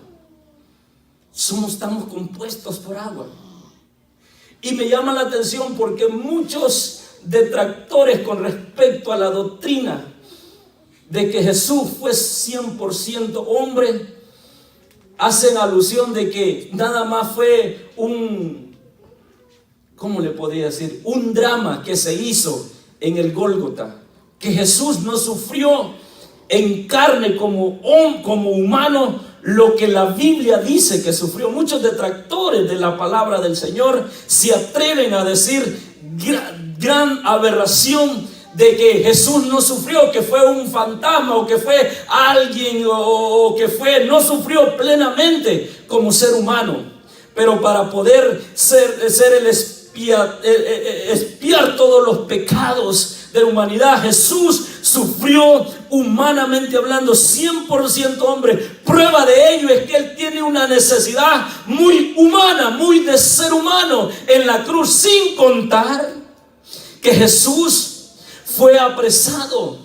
Estamos compuestos por agua. Y me llama la atención porque muchos detractores con respecto a la doctrina de que Jesús fue 100% hombre, hacen alusión de que nada más fue ¿cómo le podría decir? Un drama que se hizo en el Gólgota, que Jesús no sufrió en carne como humano lo que la Biblia dice que sufrió. Muchos detractores de la palabra del Señor se atreven a decir gran aberración de que Jesús no sufrió, que fue un fantasma o que fue alguien o que no sufrió plenamente como ser humano. Pero para poder ser el expiar todos los pecados de la humanidad, Jesús sufrió humanamente hablando, 100% hombre. Prueba de ello es que Él tiene una necesidad muy humana, muy de ser humano en la cruz, sin contar que Jesús fue apresado,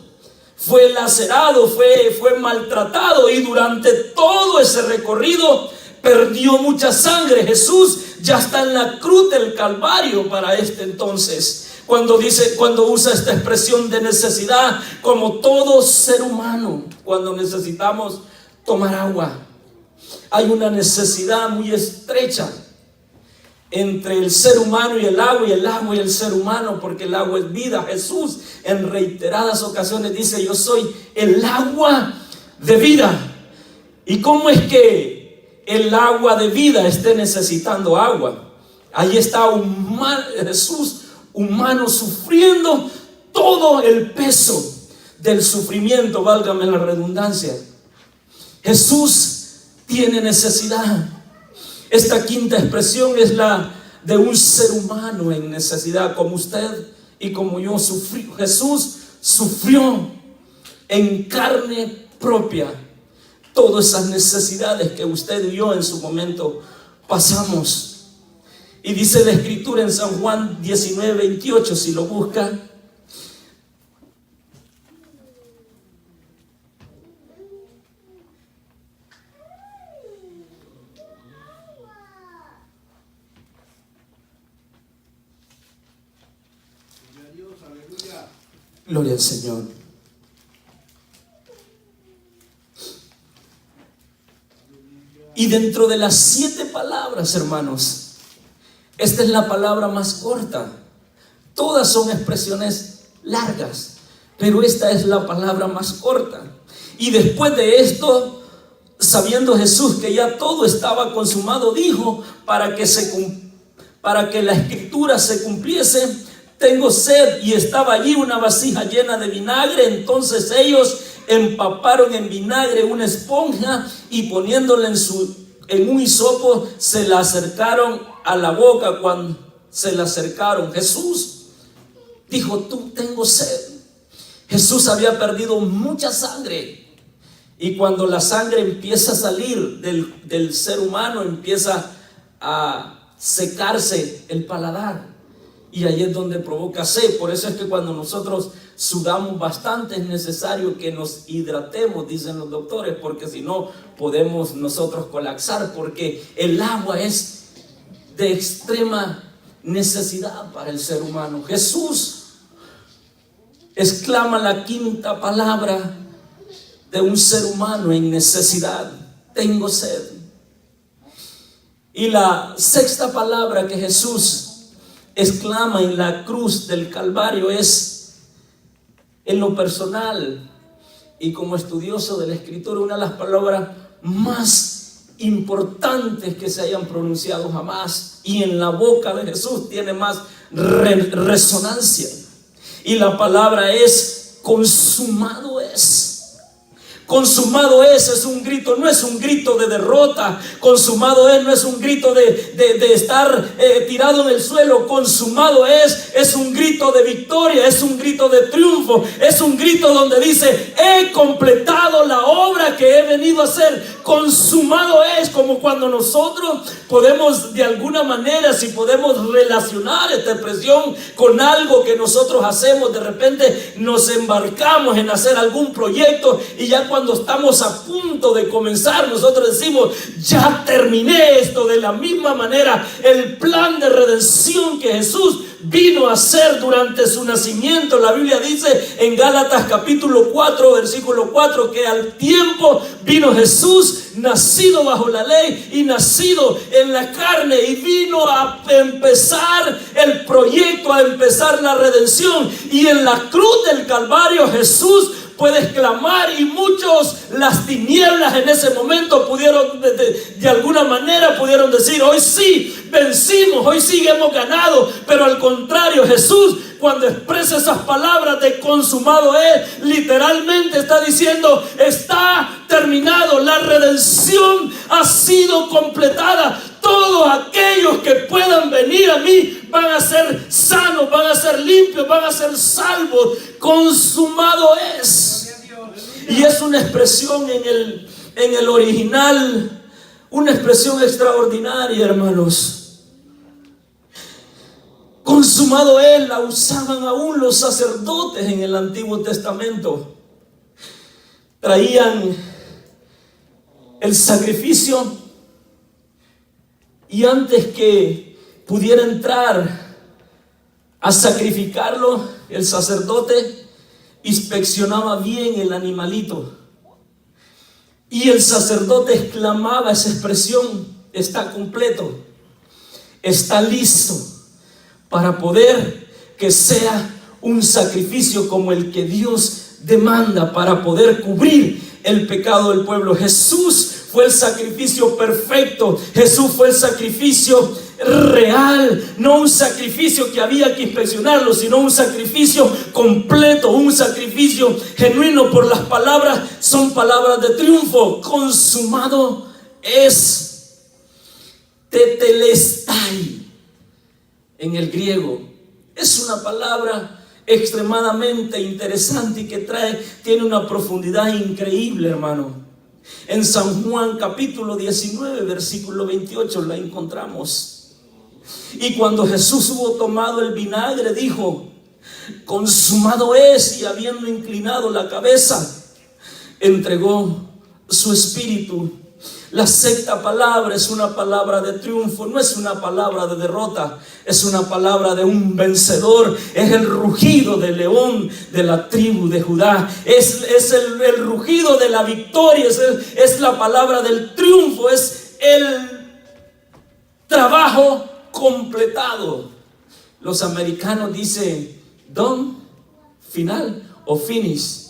fue lacerado, fue maltratado, y durante todo ese recorrido perdió mucha sangre. Jesús ya está en la cruz del Calvario para este entonces, cuando usa esta expresión de necesidad, como todo ser humano, cuando necesitamos tomar agua, hay una necesidad muy estrecha entre el ser humano y el agua y el ser humano, porque el agua es vida. Jesús en reiteradas ocasiones dice: yo soy el agua de vida. ¿Y cómo es que el agua de vida esté necesitando agua? Ahí está Jesús humano sufriendo todo el peso del sufrimiento, válgame la redundancia. Jesús tiene necesidad. Esta quinta expresión es la de un ser humano en necesidad, como usted y como yo sufrió. Jesús sufrió en carne propia todas esas necesidades que usted y yo en su momento pasamos. Y dice la Escritura en San Juan 19:28, si lo busca: gloria al Señor. Y dentro de las 7 palabras, hermanos, esta es la palabra más corta. Todas son expresiones largas, pero esta es la palabra más corta. Y después de esto, sabiendo Jesús que ya todo estaba consumado, dijo, para que la escritura se cumpliese: tengo sed. Y estaba allí una vasija llena de vinagre. Entonces ellos empaparon en vinagre una esponja y poniéndola en un hisopo, se la acercaron a la boca. Cuando se la acercaron, Jesús dijo: tú, tengo sed. Jesús había perdido mucha sangre. Y cuando la sangre empieza a salir del ser humano, empieza a secarse el paladar. Y ahí es donde provoca sed. Por eso es que cuando nosotros sudamos bastante, es necesario que nos hidratemos, dicen los doctores, porque si no podemos nosotros colapsar, porque el agua es de extrema necesidad para el ser humano. Jesús exclama la 5ª palabra de un ser humano en necesidad: tengo sed. Y la 6ª palabra que Jesús exclama en la cruz del Calvario es, en lo personal y como estudioso de la Escritura, una de las palabras más importantes que se hayan pronunciado jamás, y en la boca de Jesús tiene más resonancia. Y la palabra es: consumado es. Consumado es un grito, no es un grito de derrota. Consumado es, no es un grito de estar tirado en el suelo. Consumado es un grito de victoria, es un grito de triunfo, es un grito donde dice: he completado la obra que he venido a hacer. Consumado es, como cuando nosotros podemos de alguna manera, si podemos relacionar esta expresión con algo que nosotros hacemos, de repente nos embarcamos en hacer algún proyecto y ya cuando estamos a punto de comenzar, nosotros decimos: ya terminé esto. De la misma manera, el plan de redención que Jesús vino a hacer durante su nacimiento, la Biblia dice en Gálatas capítulo 4 versículo 4 que al tiempo vino Jesús, nacido bajo la ley y nacido en la carne, y vino a empezar el proyecto, a empezar la redención. Y en la cruz del Calvario Jesús puede exclamar, y muchos, las tinieblas en ese momento pudieron de alguna manera pudieron decir: hoy sí vencimos, hoy sí hemos ganado. Pero al contrario, Jesús, cuando expresa esas palabras de consumado es, literalmente está diciendo: está terminado, la redención ha sido completada. Todos aquellos que puedan venir a mí van a ser sanos, van a ser limpios, van a ser salvos. Consumado es. Y es una expresión en el original, una expresión extraordinaria, hermanos. Consumado es, la usaban aún los sacerdotes en el Antiguo Testamento. Traían el sacrificio, y antes que pudiera entrar a sacrificarlo, el sacerdote inspeccionaba bien el animalito. Y el sacerdote exclamaba esa expresión: está completo, está listo para poder que sea un sacrificio como el que Dios demanda, para poder cubrir el pecado del pueblo. Jesús fue el sacrificio perfecto. Jesús fue el sacrificio real, no un sacrificio que había que inspeccionarlo, sino un sacrificio completo, un sacrificio genuino. Por las palabras, son palabras de triunfo. Consumado es, tetelestai en el griego. Es una palabra extremadamente interesante y que tiene una profundidad increíble, hermano. En San Juan capítulo 19 versículo 28 la encontramos. Y cuando Jesús hubo tomado el vinagre, dijo: consumado es, y habiendo inclinado la cabeza, entregó su espíritu. La 6ª palabra es una palabra de triunfo, no es una palabra de derrota, es una palabra de un vencedor. Es el rugido del león de la tribu de Judá, es el rugido de la victoria, es la palabra del triunfo, es el trabajo completado. Los americanos dicen done, final o finish.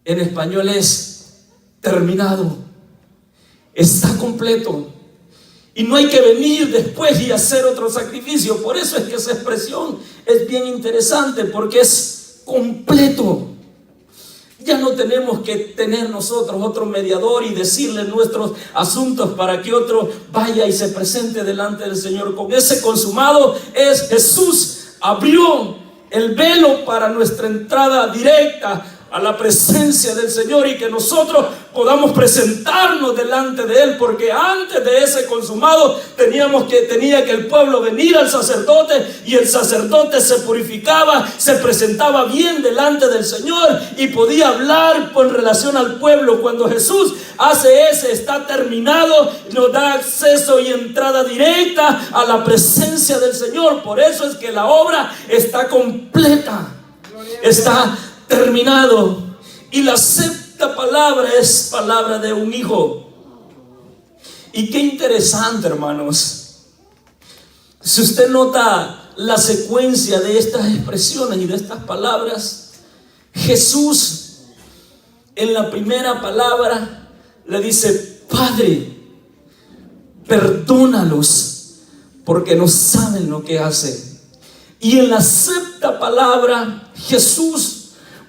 En español es terminado. Está completo. Y no hay que venir después y hacer otro sacrificio. Por eso es que esa expresión es bien interesante, porque es completo. Ya no tenemos que tener nosotros otro mediador y decirle nuestros asuntos para que otro vaya y se presente delante del Señor. Con ese consumado es Jesús abrió el velo para nuestra entrada directa a la presencia del Señor, y que nosotros podamos presentarnos delante de Él, porque antes de ese consumado tenía que el pueblo venir al sacerdote, y el sacerdote se purificaba, se presentaba bien delante del Señor y podía hablar con relación al pueblo. Cuando Jesús hace ese está terminado, nos da acceso y entrada directa a la presencia del Señor. Por eso es que la obra está completa, está terminado. Y la sexta palabra es palabra de un hijo. Y qué interesante, hermanos. Si usted nota la secuencia de estas expresiones y de estas palabras, Jesús en la primera palabra le dice: Padre, perdónalos porque no saben lo que hacen. Y en la sexta palabra Jesús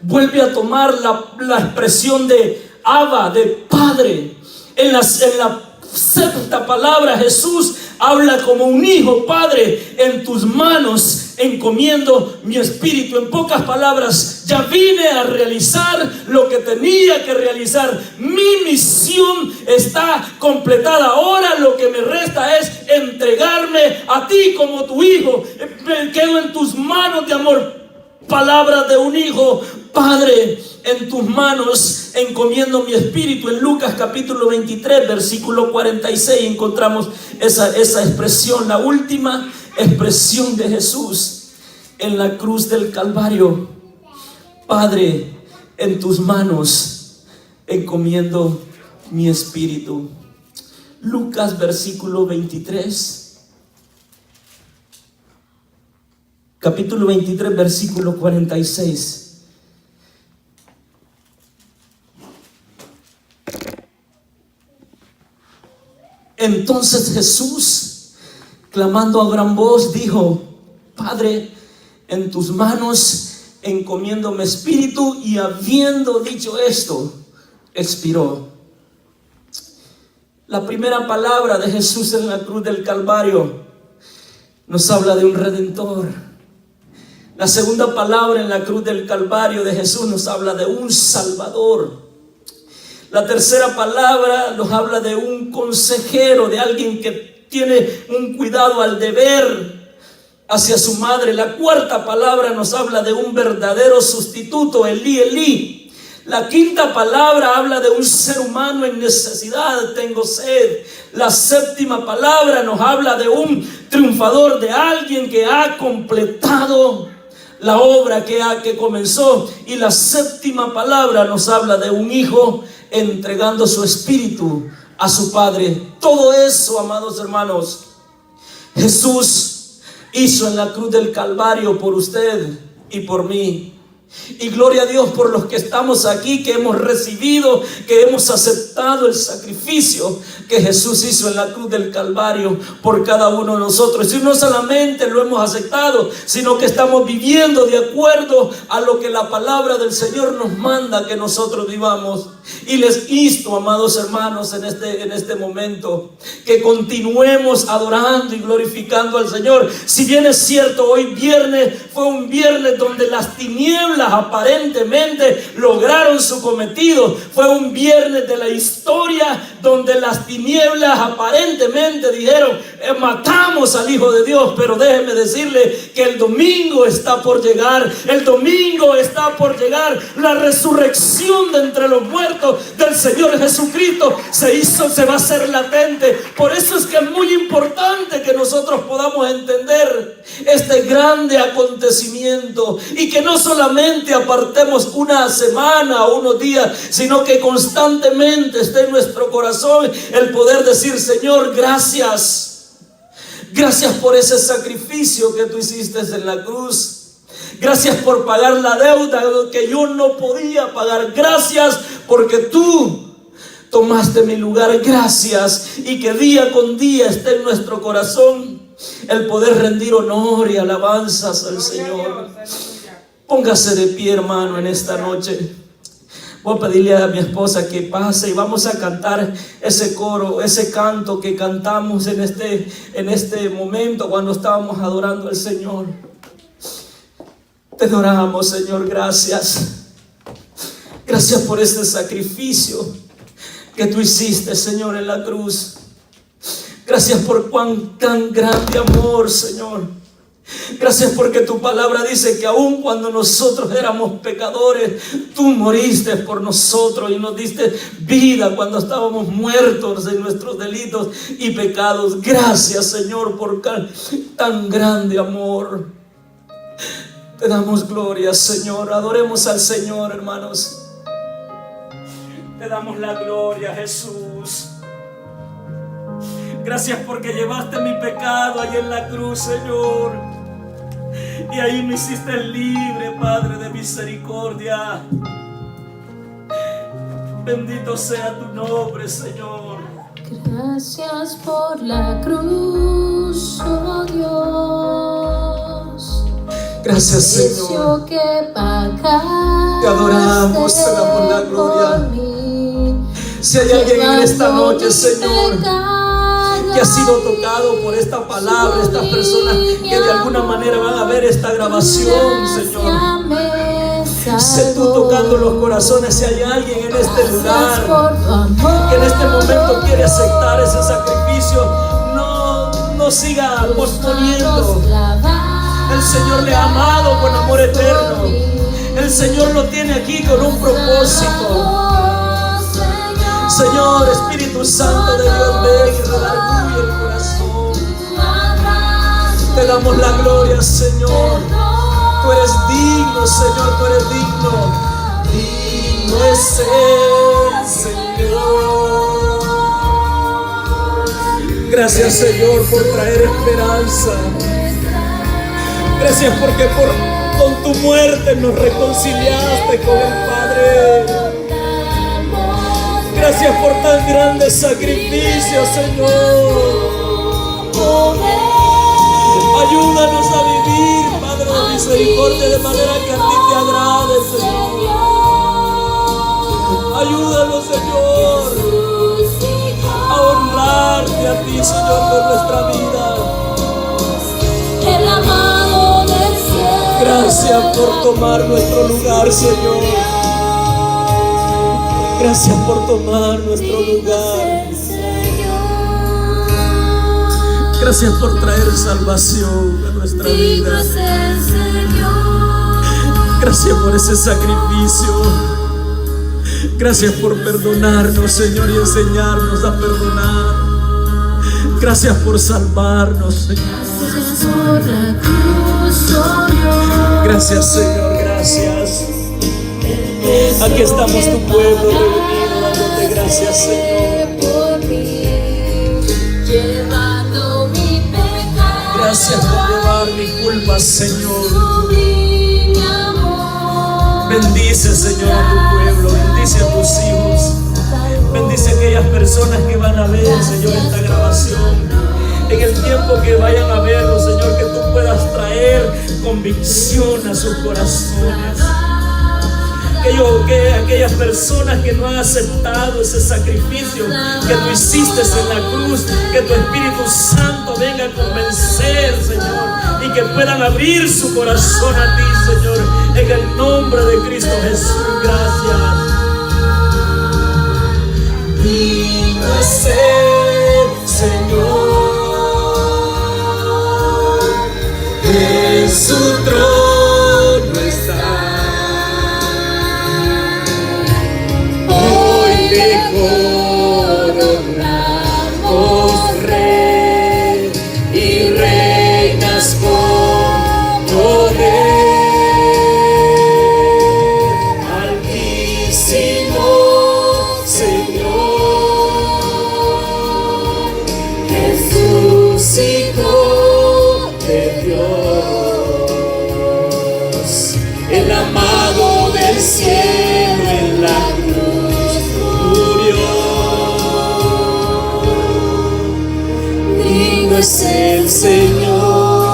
vuelve a tomar la expresión de Abba, de Padre. En la sexta palabra Jesús habla como un hijo: Padre, en tus manos encomiendo mi espíritu. En pocas palabras, ya vine a realizar lo que tenía que realizar. Mi misión está completada. Ahora lo que me resta es entregarme a ti como tu hijo. Me quedo en tus manos de amor. Palabra de un hijo: Padre, en tus manos encomiendo mi espíritu. En Lucas capítulo 23, versículo 46 encontramos esa expresión, la última expresión de Jesús en la cruz del Calvario: Padre, en tus manos encomiendo mi espíritu. Lucas versículo 23. Capítulo 23, versículo 46. Entonces Jesús, clamando a gran voz, dijo: Padre, en tus manos encomiendo mi espíritu. Y habiendo dicho esto, expiró. La primera palabra de Jesús en la cruz del Calvario nos habla de un redentor. La segunda palabra en la cruz del Calvario de Jesús nos habla de un Salvador. La tercera palabra nos habla de un consejero, de alguien que tiene un cuidado al deber hacia su madre. La cuarta palabra nos habla de un verdadero sustituto, Elí, Elí. La quinta palabra habla de un ser humano en necesidad: tengo sed. La séptima palabra nos habla de un triunfador, de alguien que ha completado la obra que comenzó. Y la séptima palabra nos habla de un hijo entregando su espíritu a su padre. Todo eso, amados hermanos, Jesús hizo en la cruz del Calvario por usted y por mí. Y gloria a Dios por los que estamos aquí, que hemos recibido, que hemos aceptado el sacrificio que Jesús hizo en la cruz del Calvario por cada uno de nosotros. Y no solamente lo hemos aceptado, sino que estamos viviendo de acuerdo a lo que la palabra del Señor nos manda que nosotros vivamos. Y les insto, amados hermanos, en este momento, que continuemos adorando y glorificando al Señor. Si bien es cierto, hoy viernes fue un viernes donde las tinieblas aparentemente lograron su cometido. Fue un viernes de la historia donde las tinieblas aparentemente dijeron: matamos al Hijo de Dios. Pero déjeme decirle que el domingo está por llegar. El domingo está por llegar. La resurrección de entre los muertos del Señor Jesucristo se va a hacer latente. Por eso es que es muy importante que nosotros podamos entender este grande acontecimiento, y que no solamente apartemos una semana o unos días, sino que constantemente esté en nuestro corazón el poder decir: Señor, gracias. Gracias por ese sacrificio que tú hiciste en la cruz. Gracias por pagar la deuda que yo no podía pagar. Gracias porque tú tomaste mi lugar. Gracias. Y que día con día esté en nuestro corazón el poder rendir honor y alabanzas al Señor. Póngase de pie, hermano, en esta noche. Voy a pedirle a mi esposa que pase y vamos a cantar ese coro, ese canto que cantamos en este momento cuando estábamos adorando al Señor. Te adoramos, Señor, gracias. Gracias por este sacrificio que tú hiciste, Señor, en la cruz. Gracias por tan grande amor, Señor. Gracias porque tu palabra dice que aun cuando nosotros éramos pecadores, tú moriste por nosotros y nos diste vida cuando estábamos muertos en nuestros delitos y pecados. Gracias, Señor, por tan grande amor. Te damos gloria, Señor. Adoremos al Señor, hermanos. Te damos la gloria, Jesús. Gracias porque llevaste mi pecado ahí en la cruz, Señor. Y ahí me hiciste libre, Padre de misericordia. Bendito sea tu nombre, Señor. Gracias por la cruz, oh Dios. Gracias, Señor. Que pagaste, te adoramos, te damos la gloria. Si hay alguien en esta noche, Señor, que ha sido tocado por esta palabra, estas personas que de alguna manera van a ver esta grabación, Señor, sé tú tocando los corazones. Si hay alguien en este lugar que en este momento quiere aceptar ese sacrificio, no siga posponiendo. El Señor le ha amado con amor eterno. El Señor lo tiene aquí con un propósito. Señor, Espíritu Santo de Dios, ven y redarguye el corazón. Te damos la gloria, Señor. Tú eres digno, Señor, tú eres digno. Digno es el Señor. Gracias, Señor, por traer esperanza. Gracias porque con tu muerte nos reconciliaste con el Padre. Gracias por tan grande sacrificio, Señor. Ayúdanos a vivir, Padre de misericordia, de manera que a ti te agrade, Señor. Ayúdanos, Señor, a honrarte a ti, Señor, con nuestra vida. Gracias por tomar nuestro lugar, Señor. Gracias por tomar nuestro lugar. Gracias por traer salvación a nuestra vida. Gracias por ese sacrificio. Gracias por perdonarnos, Señor, y enseñarnos a perdonar. Gracias por salvarnos, Señor. Gracias, Señor, gracias. Aquí estamos, tu pueblo reunido, dándote gracias, Señor. Gracias por llevar mi culpa, Señor. Bendice, Señor, a tu pueblo, bendice a tus hijos. Bendice a aquellas personas que van a ver, Señor, esta grabación. En el tiempo que vayan a verlo, Señor, que tú puedas traer convicción a sus corazones. Que aquellas personas que no han aceptado ese sacrificio que tú hiciste en la cruz, que tu Espíritu Santo venga a convencer, Señor, y que puedan abrir su corazón a ti, Señor, en el nombre de Cristo Jesús. Gracias. Digno es el Señor, en su trono está. Coronamos Rey y reinas por es el Señor.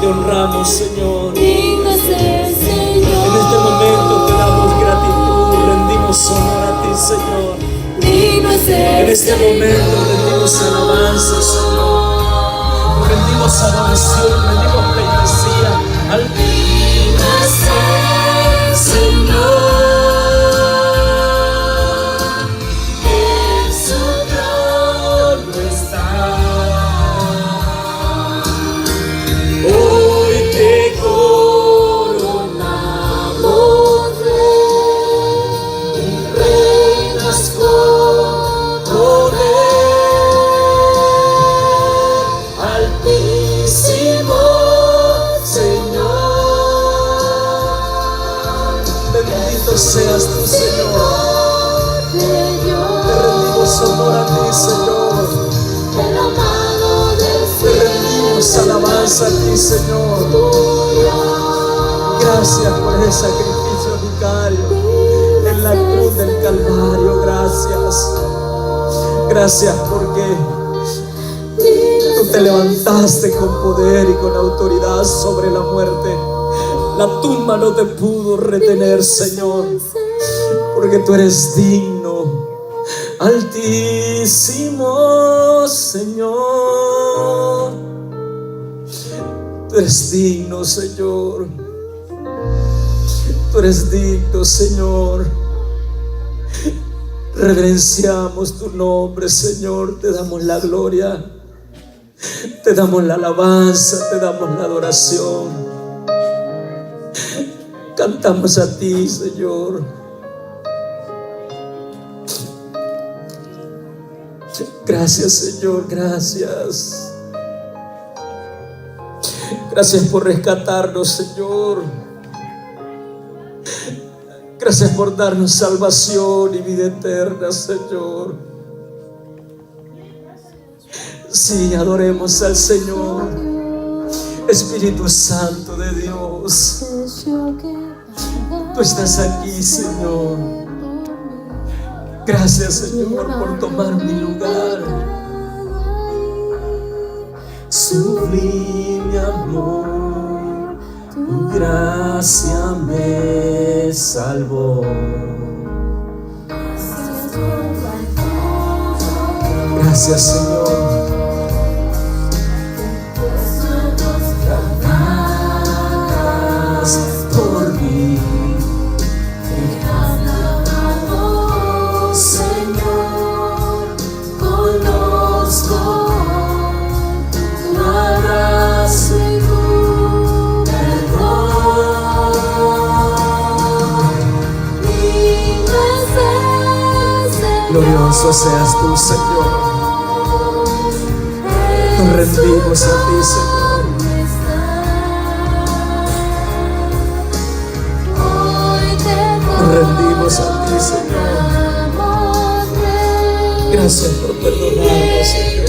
Te honramos, Señor. Digno es el Señor. En este momento te damos gratitud, rendimos honor a ti, Señor. Digno es el En este momento rendimos alabanza, Señor. Rendimos adoración, rendimos pleitesía al Digno es el Señor. En su trono está. Hoy te coronamos, Reinas con poder, altísimo Señor. Bendito seas tú, Señor. de Dios, Te rendimos honor a ti, Señor. el amado del Te rendimos alabanza a ti, Señor. cielo. Gracias por ese sacrificio vicario en la cruz del Calvario. Gracias. Gracias porque tú te levantaste con poder y con autoridad sobre la muerte. La tumba no te pudo retener, Señor, porque tú eres digno, altísimo Señor. Tú eres digno, Señor. Tú eres digno, Señor. Reverenciamos tu nombre, Señor. Te damos la gloria, te damos la alabanza, te damos la adoración. Cantamos a ti, Señor. Gracias, Señor, gracias. Gracias por rescatarnos, Señor. Gracias por darnos salvación y vida eterna, Señor. Sí, adoremos al Señor. Espíritu Santo de Dios, tú estás aquí, Señor. Gracias, Señor, por tomar mi lugar. Sublime amor, tu gracia me salvó. Gracias, Señor. Por mí, Señor, conozco tu abrazo y tu perdón. Digno es el Señor. glorioso seas tú, Señor. Nos rendimos a ti, Señor. Nos rendimos a ti, Señor. Gracias por perdonarnos, Señor.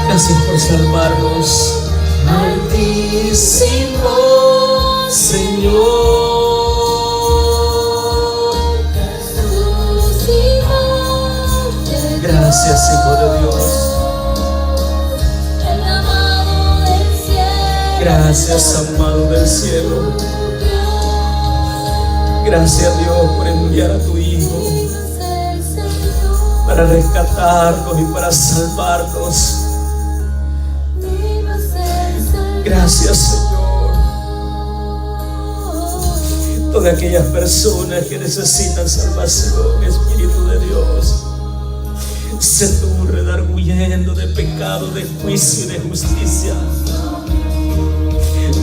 Gracias por salvarnos. Altísimo Señor. Gracias, Hijo de Dios. Gracias, amado del cielo. Gracias, Dios, por enviar a tu Hijo para rescatarnos y para salvarnos. Gracias, Señor. Todas aquellas personas que necesitan salvación, Espíritu de Dios, sé tú redarguyendo de pecado, de juicio y de justicia.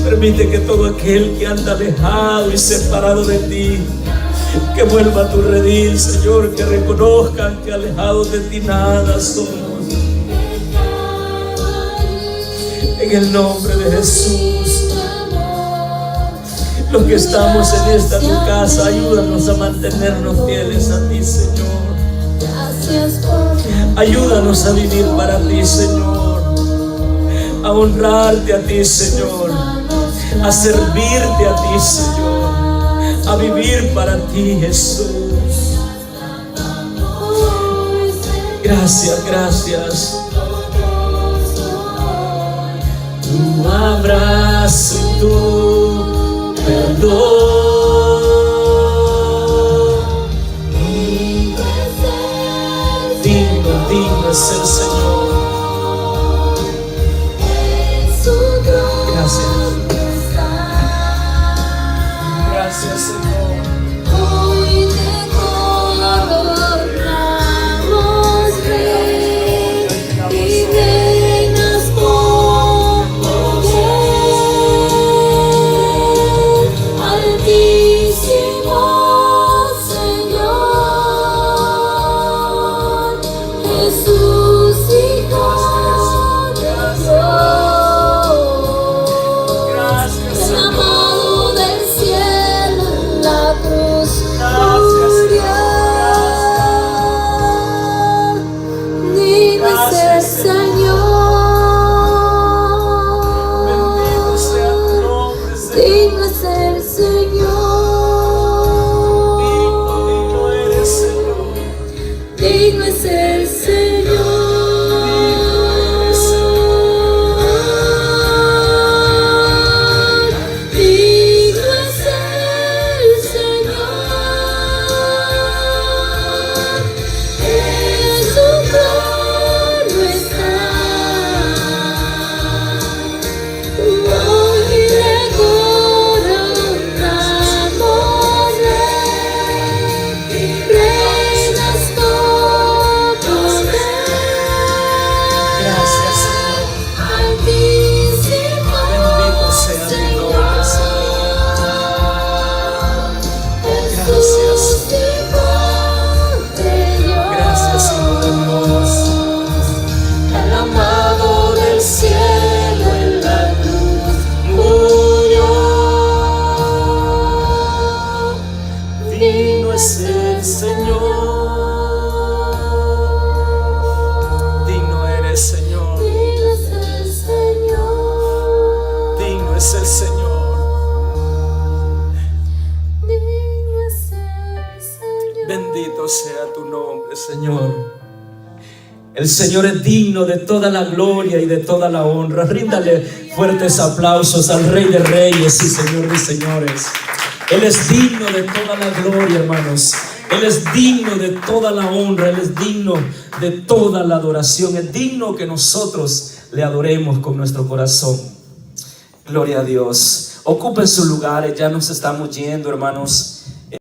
Permite que todo aquel que anda alejado y separado de ti, que vuelva a tu redil, Señor, que reconozcan que alejados de ti nada somos. En el nombre de Jesús, los que estamos en esta tu casa, ayúdanos a mantenernos fieles a ti, Señor. Ayúdanos a vivir para ti, Señor, a honrarte a ti, Señor, a servirte a ti, Señor, a vivir para ti, Jesús. Gracias, gracias. Tu abrazo y tu perdón. Digno, digno es el Señor. Gracias. Gracias, Señor. Hoy te coronamos Rey y reinas con poder. Altísimo Señor, Jesús Hijo de Dios, el amado del cielo en la cruz murió. Digno es el Señor, Bendito sea tu nombre, Señor. digno es el Señor, Digno eres, Señor. digno es el Señor. Digno es el Señor, en su trono está. Hoy le coronamos Rey, reinas con poder. Gracias, Señor. Altísimo Bendito sea tu nombre, Jesús, Hijo de Dios, Gracias, Hijo de Dios. el amado del cielo en la cruz murió. Digno es el Señor. Digno eres, Señor. Digno es el Señor, Digno es el Señor. digno es el Señor. Bendito sea tu nombre, Señor. El Señor es digno de toda la gloria y de toda la honra. Ríndale fuertes aplausos al Rey de Reyes y Señor de Señores. Él es digno de toda la gloria, hermanos. Él es digno de toda la honra. Él es digno de toda la adoración. Es digno que nosotros le adoremos con nuestro corazón. Gloria a Dios. Ocupen sus lugares, ya nos estamos yendo, hermanos.